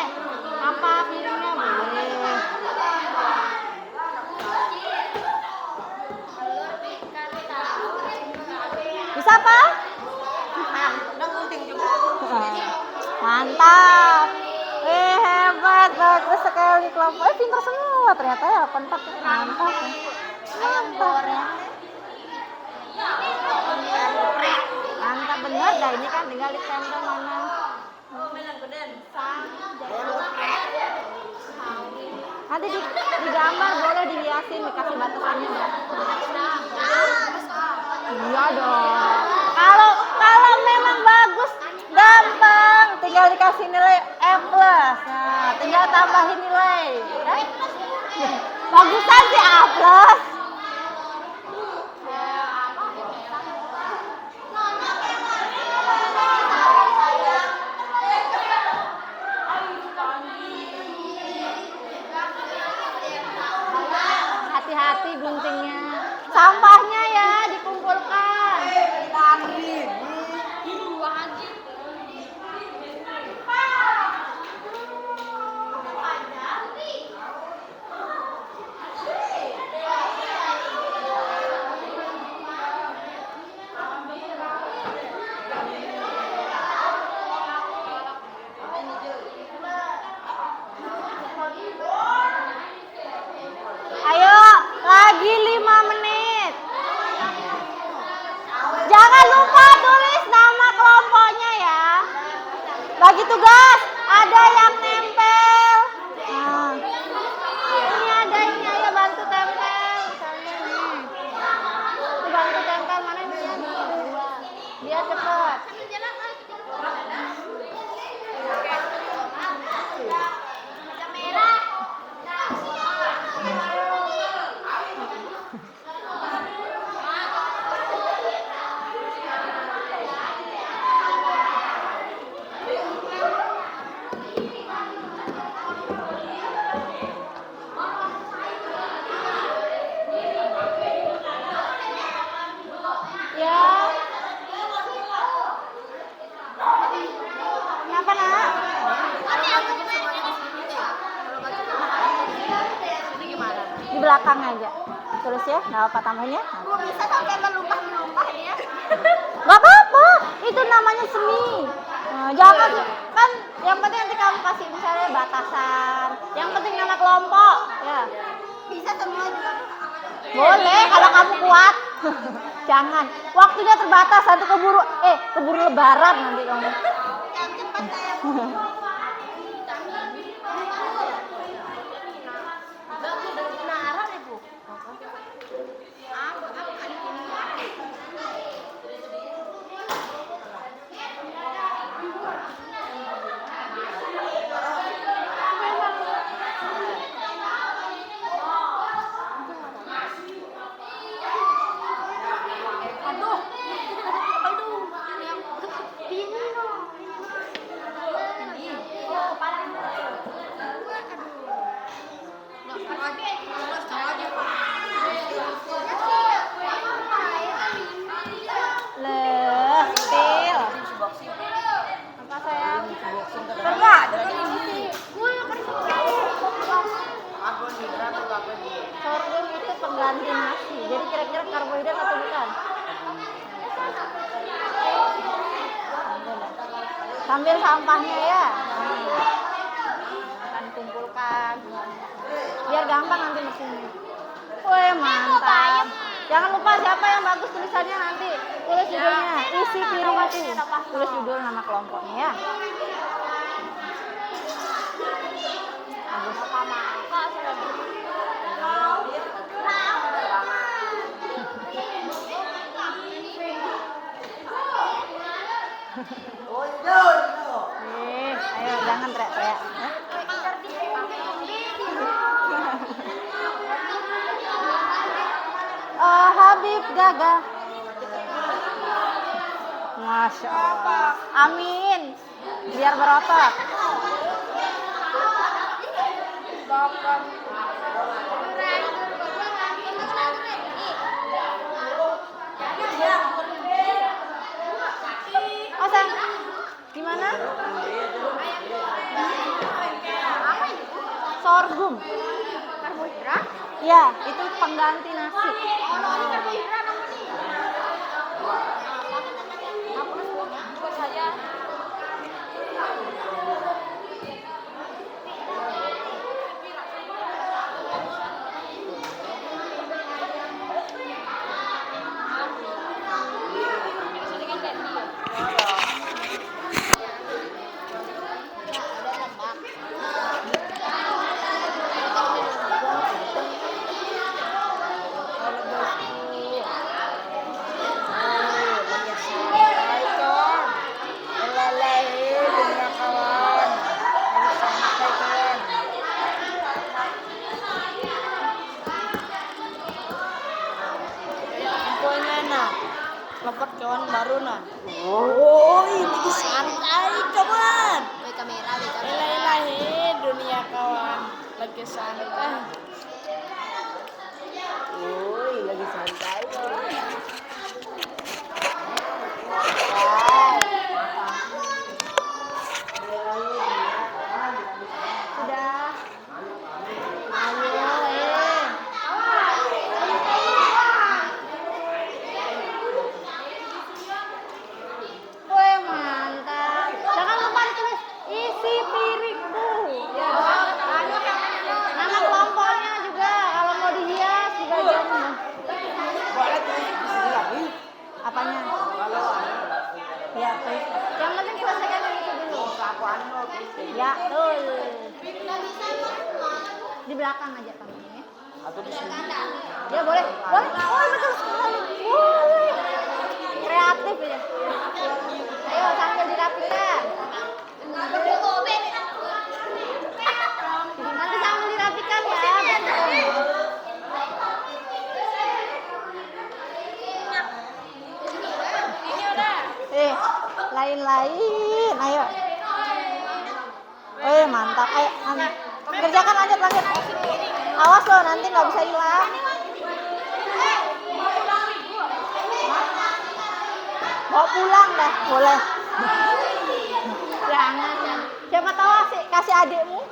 Apa piringnya boleh. Bisa apa? Udah gunting juga. Mantap. Hebat, bagus sekali kelompok. Pintar semua ternyata ya, kontak mantap. Mantap ya. Mantap bener dah ini kan tinggal ditempel mana. Nanti digambar boleh dihiasin, dikasih batasannya. Iya dong. Kalau memang bagus gampang, tinggal dikasih nilai E+. Nah, tinggal tambahin nilai. Ya? Bagusan sih A+. Hati-hati guntingnya. Sampahnya ya dikumpulkan. Ayo, lagi 5 menit. Jangan lupa tulis nama kelompoknya ya. Bagi tugas, ada yang nempel. Nah, ini ada ini, ayo bantu tempel. Misalnya nih. Tuh, bantu tempel mana ini? Biar cepet. Ya. Kenapa nak? Di belakang aja. Terus ya, nggak apa tambahinnya? Bisa sampai melumpah dia. Gak apa-apa, itu namanya seni. Nah, jangan kan yang penting nanti kamu kasih misalnya batasan. Yang penting nama kelompok, ya. Bisa semua juga. Boleh kalau kamu kuat. Jangan. Waktunya terbatas, nanti keburu lebaran nanti kamu. Yang cepat saya. Pil. Apa sayang? Enggak. Sorghum itu pengganti nasi. Jadi kira-kira karbohidrat atau bukan? Sambil sampahnya ya. Akan kumpulkan. Biar gampang nanti mesinnya. Wih, mantap. Jangan lupa siapa yang bagus tulisannya nanti. Tulis judulnya, isi piring itu. Tulis judul nama kelompoknya ya. Bagus. Ayo jangan teriak-teriak. Oh, Habib Gaga. Masya Allah. Amin. Biar berotot. namanya? Sorghum. Karbohidrat? Ya, itu pengganti nasi. Buat saya. Dapat kawan baru nah. Oh, ini santai kawan. Kamera. Ilahi dunia kawan. Lagi santai. Woi, lagi santai. Sudah. Ayo, Wih, mantap. Jangan lupa ditulis isi piringku. Ya. Nama kelompoknya juga kalau mau dihias juga jangan. Apanya? Ya, tulis. Yang penting selesaikan yang itu dulu. Ya, betul. Di belakang aja tangannya ya. Atau di sini. Ya boleh. Boleh. Oh, betul sekali. Boleh. Kreatif ya. Ayo sambil dirapikan. Nanti sambil dirapikan ya. Betul. Lain-lain. Ayo. Mantap. Ayo, kerjakan lanjut. Awas loh, nanti nggak bisa hilang. Bawa pulang dah, boleh. Jangan. Siapa tahu kasih adikmu.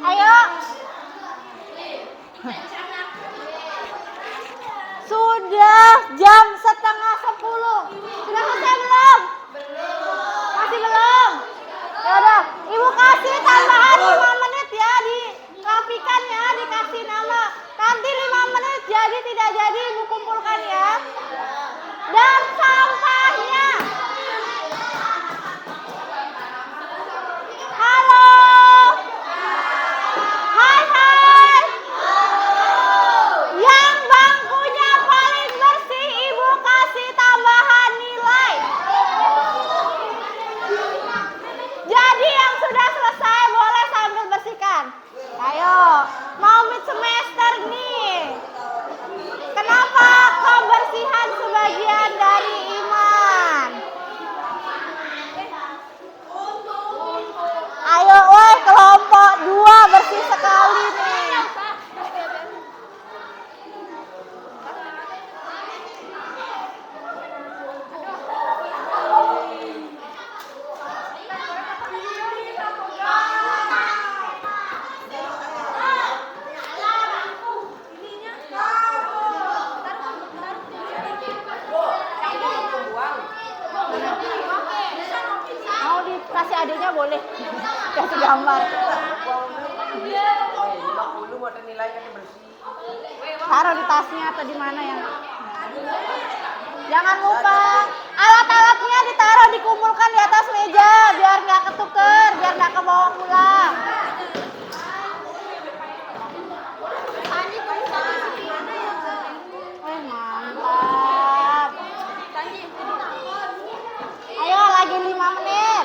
Ayo. Sudah jam 9:30. Sudah selesai belum? Masih belum? Ya udah, Ibu kasih tambahan 5 menit ya, dirapikan ya, dikasih nama. Nanti 5 menit jadi tidak jadi Ibu kumpulkan ya. Dan sampahnya. Halo. Hai. Yang bangkunya paling bersih Ibu kasih tambahan nilai. Jadi yang sudah selesai boleh sambil bersihkan. Ayo, mau mid semester nih. Kenapa kebersihan sebagian dari iman? Ayo, woi kelompok 2 bersih sekali nih. Mau dikasih adiknya boleh. Kasih gambar. 50 ada nilai kan bersih. Taruh di tasnya atau di mana ya. Jangan lupa alat-alatnya ditaruh dikumpulkan di atas meja biar nggak ketuker, biar nggak kebawa pulang. Mantap. Ayo lagi 5 menit.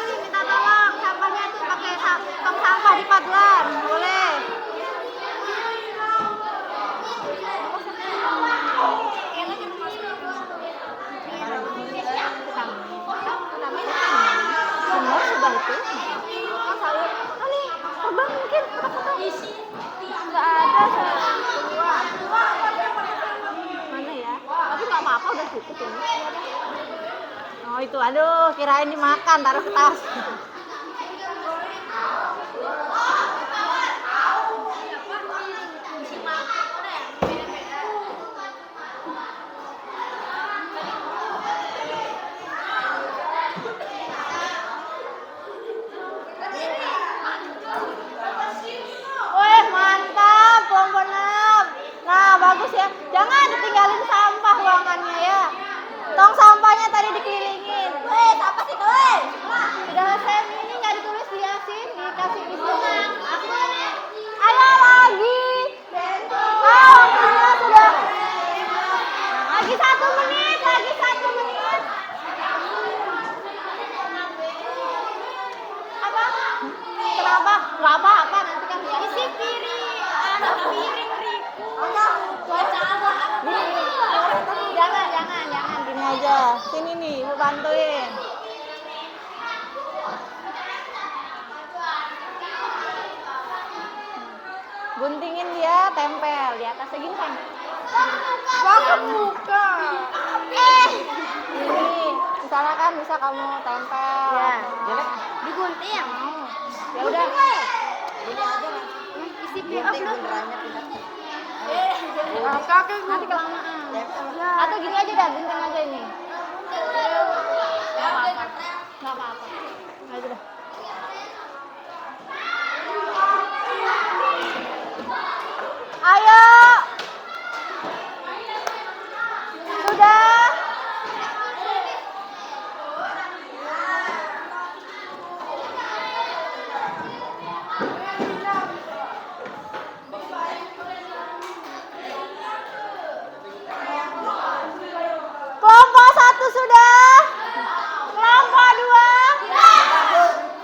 nih minta tolong sampahnya tuh pakai tong sampah di Padlan, boleh. Semua sudah itu. Oh, sayur. Ini terbang mungkin foto-foto. Nggak ada semua. Mana ya? Tapi nggak apa-apa udah cukup ini. Oh itu, aduh, kirain dimakan, taruh ke tas. Wih, mantap, kelompok 6. Nah, bagus ya. Jangan ditinggalin sampah ruangannya ya. Tong sampahnya tadi dikelilingin. Wih, apa sih tuh? Sudah saya ini nggak ditulis di Yasin, dikasih isi. Ayo lagi. Oh, sudah. Lagi 1 menit, lagi 1 menit. Apa? Kenapa? Nggak apa-apa, nanti kan ya. Isi piring, piring Riku. Baca apa? Jangan, gini aja. Sini nih, mau bantuin. Guntingin dia, tempel di atas segini kan. Banget buka. Ini, misalnya kan bisa kamu tempel. Ya, digunting. Ya udah. Ini aja isi piring. Nanti kelamaan. Atau gini aja dah, gunting aja ini. Nggak apa-apa. Ayo dah. Ayo. Sudah. Kelompok 1 sudah. Kelompok 2.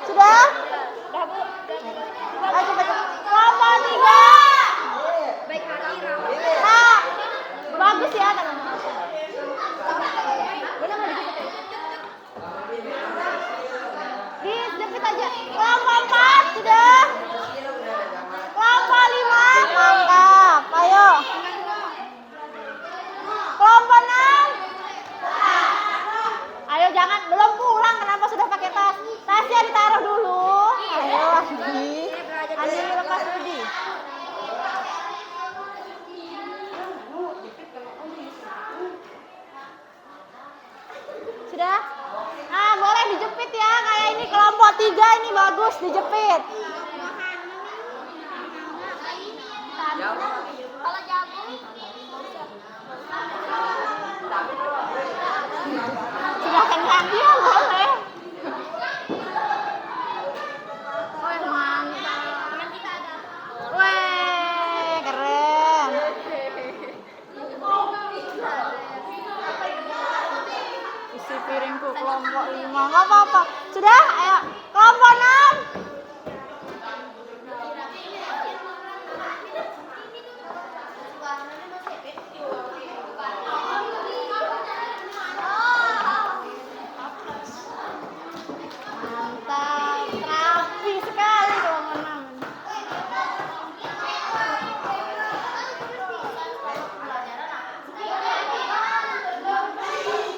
Sudah? Ayo cepat. Kelompok 3. Nah, bagus ya kan? Benar mau dijepit? Dijepit aja. Kelompok 4 sudah. Kelompok 5 mantap. Ayo. Kelompok 6. Ayo jangan, belum pulang kenapa sudah pakai tas? Tasnya ditaruh dulu. Ayo Andi. Andi lepas dulu di. Sudah? Nah, boleh dijepit ya. Kayak ini kelompok 3 ini bagus dijepit. Kalau jagung sudah kenyang dia boleh. Wih, mantap. Wih, keren. Isi piringku kelompok 5. Nggak apa-apa. Sudah? Ayo. Kelompok 6. Mantap, rapi sekali kelompok 6.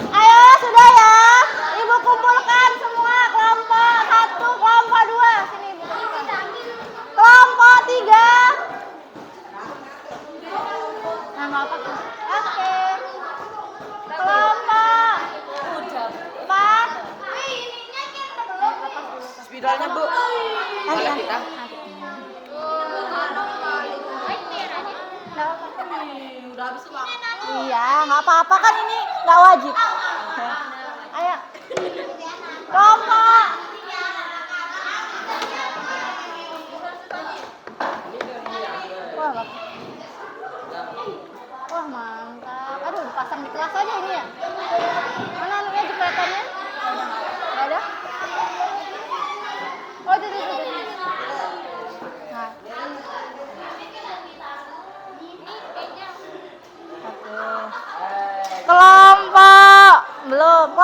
Ayo, sudah ya. Ibu kumpulkan semua kelompok 1, kelompok 2. Sini Ibu kumpulkan. Kelompok 3. Nah, mau apa? Oke. Kelompok 4. Spidolnya Bu. Nanti. Kita. Udah habis waktu. Iya, nggak apa-apa kan ini nggak wajib. Ayo. Kelompok. Wah, wah mantap. Aduh, dipasang di kelas aja ini ya. Mana anunya jepletannya? Nggak ada?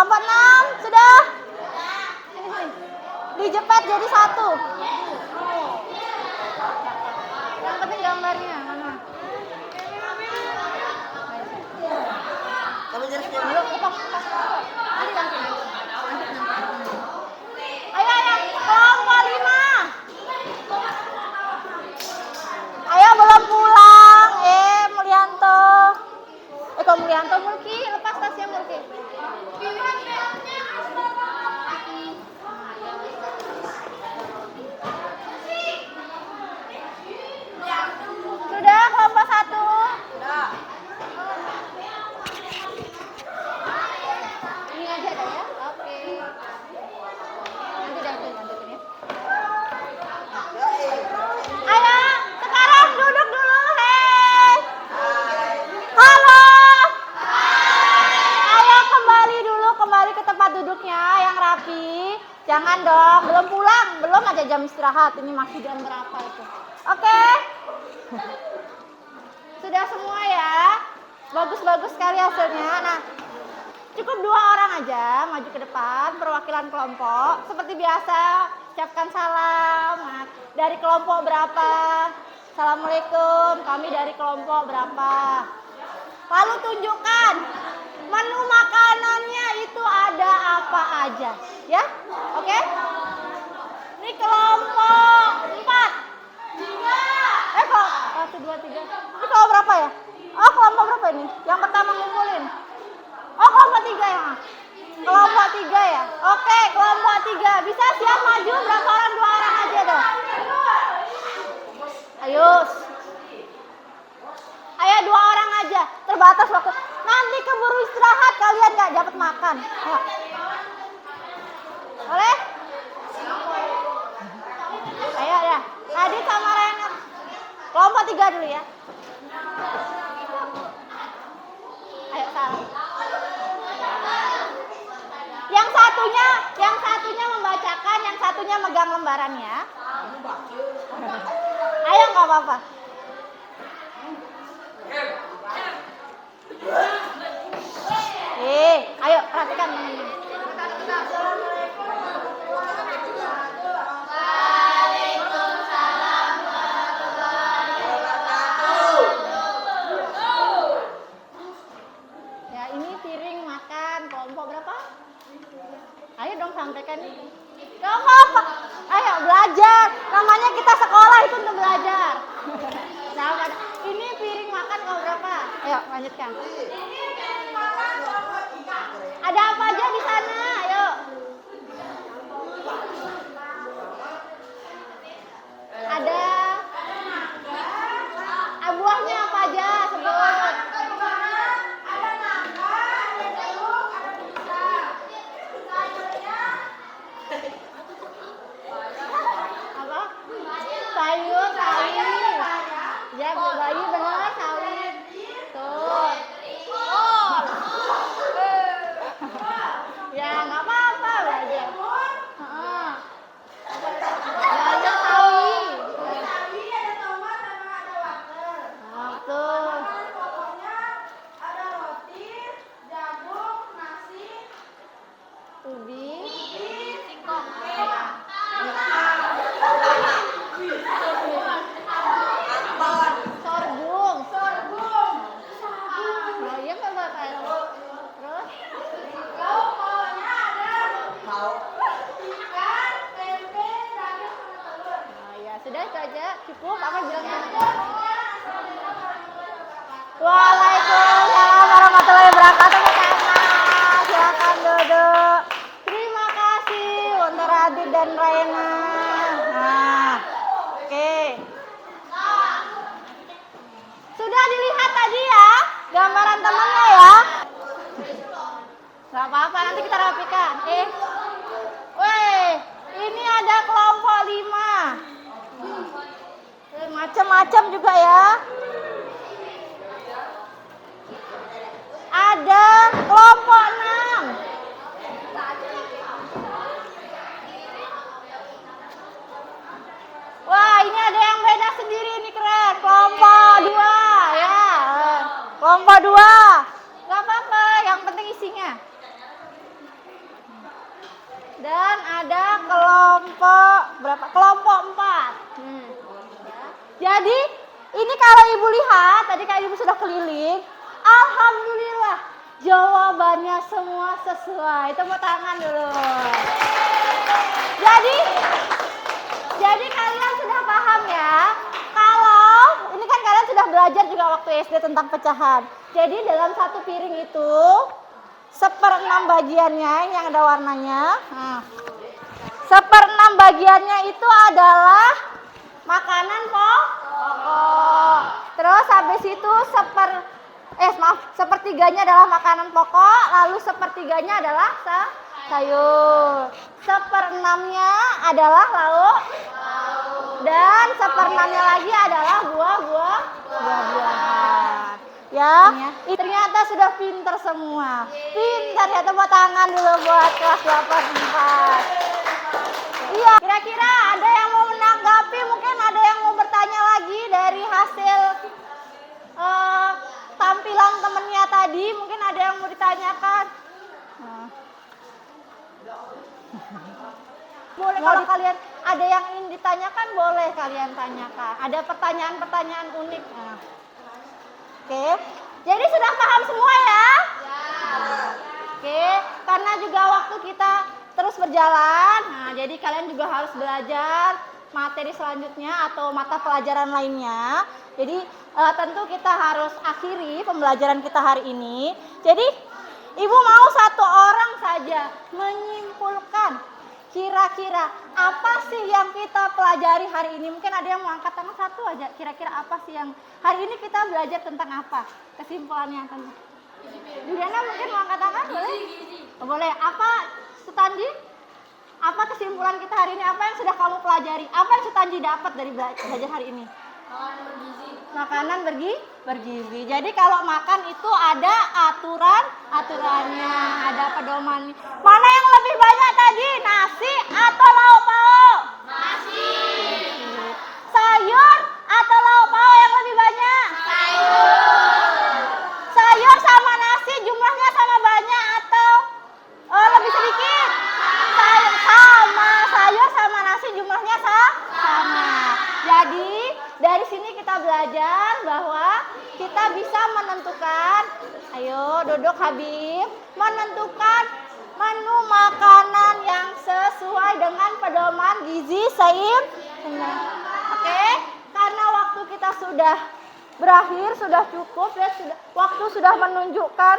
Kelompok 6 sudah? Sini. Dijepit jadi satu. Yang penting gambarnya mana? Kamu jadi Belum lepas. Nanti. Ayo, kelompok 5. Ayo belum pulang. Mulyanto. Kok Mulyanto, Mulki, lepas tasnya Mulki. Sudah kelompok 1? Sudah. Ini aja ada ya? Oke. Nanti lanjutin ya. Ayo, sekarang duduk dulu, hei. Halo. Ayo kembali ke tempat duduknya yang rapi. Jangan dong, belum pulang, belum aja jam istirahat. Ini masih jam berapa itu? Oke. Sudah semua ya? Bagus-bagus sekali hasilnya. Nah, cukup 2 orang aja maju ke depan, perwakilan kelompok. Seperti biasa, ucapkan salam. Nah, dari kelompok berapa? Assalamualaikum, kami dari kelompok berapa? Lalu tunjukkan menu makanannya itu ada apa aja. Ya, oke? Ini kelompok 4. 3. Kok 1, 2, 3. Ini kelompok berapa ya? Oh, kelompok berapa ini? Yang pertama ngumpulin. Oh, kelompok 3 ya? Kelompok 3 ya? Oke, kelompok 3. Bisa siap maju berapa orang? 2 orang aja dah. Ayo. Ayo 2 orang aja. Terbatas waktu. Nanti keburu istirahat kalian nggak dapat makan. Ya. Boleh? Ayo ya. Adit sama Rena. Kelompok 3 dulu ya. Ayo salam. Yang satunya membacakan, yang satunya megang lembarannya. Ayo nggak apa-apa. Ayo perhatikan teman-teman. Ya, ini piring makan kelompok berapa? Ayo dong sampaikan. Gak apa-apa. Ayo belajar. Namanya kita sekolah itu untuk belajar. Nah, ini piring makan kelompok berapa? Ayo lanjutkan. Ada apa aja di sana? Ayo. Ada. Buahnya apa aja? Sebut. Apa? Sayur, sawit. Ya, Bayu benar, sawit. Tuh. Ya, nggak apa-apa belajar. Belajar sawit. Nah, tuh. Ubi. Singkong. Sorghum. Oh iya Pak Bapak. Terus? Oh ya sudah itu aja. Cukup apa bilangnya? Waalaikumsalam warahmatullahi wabarakatuh. Silakan duduk. Terima kasih untuk Radit dan Raina. Nah, oke. Sudah dilihat tadi ya gambaran temannya ya. Gak apa-apa nanti kita rapikan. Ini ada kelompok 5. Macam-macam juga ya. Ada kelompok 6. Wah, ini ada yang beda sendiri, ini keren. Kelompok 2 ya. Kelompok 2. Gak apa-apa, yang penting isinya. Dan ada kelompok berapa? Kelompok 4. Jadi ini kalau ibu lihat, tadi kan ibu sudah keliling. Alhamdulillah jawabannya semua sesuai. Tepuk tangan dulu. Jadi kalian sudah paham ya. Kalau ini kan kalian sudah belajar juga waktu SD tentang pecahan. Jadi dalam satu piring itu 1/6 bagiannya ini yang ada warnanya. 1/6 bagiannya itu adalah makanan pokok. Terus habis itu 1/3-nya adalah makanan pokok, lalu 1/3-nya adalah sayur. 1/6-nya adalah lauk. Dan 1/6-nya lagi adalah buah-buahan. Ya, ternyata sudah pinter semua. Pinter ya, tepuk tangan dulu buat kelas 84. Iya, kira-kira ada yang mau menanggapi, mungkin ada yang mau bertanya lagi dari hasil tampilan temennya tadi, mungkin ada yang mau ditanyakan. Boleh kalau kalian ada yang ingin ditanyakan, boleh kalian tanyakan. Ada pertanyaan-pertanyaan unik. Oke, jadi sudah paham semua ya? Oke, karena juga waktu kita terus berjalan, jadi kalian juga harus belajar materi selanjutnya atau mata pelajaran lainnya. Jadi tentu kita harus akhiri pembelajaran kita hari ini. Jadi ibu mau satu orang saja menyimpulkan kira-kira apa sih yang kita pelajari hari ini. Mungkin ada yang mau angkat tangan satu aja. Kira-kira apa sih yang hari ini kita belajar tentang apa? Kesimpulannya tentang Juliana mungkin mau angkat tangan? Boleh? Boleh. Apa Sutanji? Apa kesimpulan kita hari ini? Apa yang sudah kamu pelajari? Apa yang Sutanji dapat dari belajar hari ini? Makanan bergizi. Jadi kalau makan itu ada aturannya, ada pedoman. Mana yang lebih banyak tadi? Nasi atau lauk pauk? Nasi. Sayur atau lauk pauk yang lebih banyak? Sayur sama nasi jumlahnya sama banyak atau lebih sedikit? Sayur sama nasi jumlahnya sama. Jadi dari sini kita belajar bahwa kita bisa menentukan, ayo duduk Habib, menentukan menu makanan yang sesuai dengan pedoman gizi seimbang. Oke, karena waktu kita sudah berakhir, sudah cukup ya, waktu sudah menunjukkan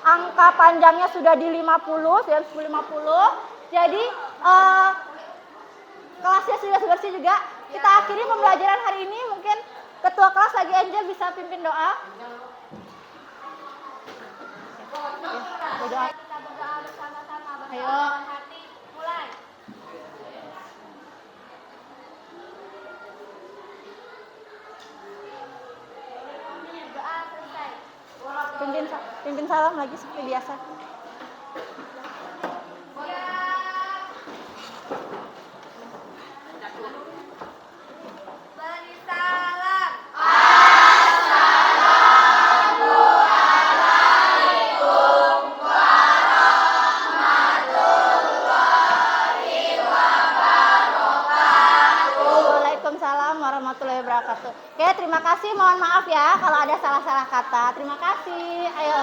angka panjangnya sudah di 50, jam 10.50. Jadi kelasnya sudah bersih juga. Kita akhiri pembelajaran hari ini. Mungkin ketua kelas lagi Angel bisa pimpin doa. Doa. Kita berdoa bersama-sama. Ayo. Hati, mulai. Doa selesai. Pimpin salam lagi seperti biasa. Beri salam. Waalaikumsalam warahmatullahi wabarakatuh. Oke, terima kasih. Mohon maaf ya kalau ada salah-salah kata. Terima kasih. Ayo.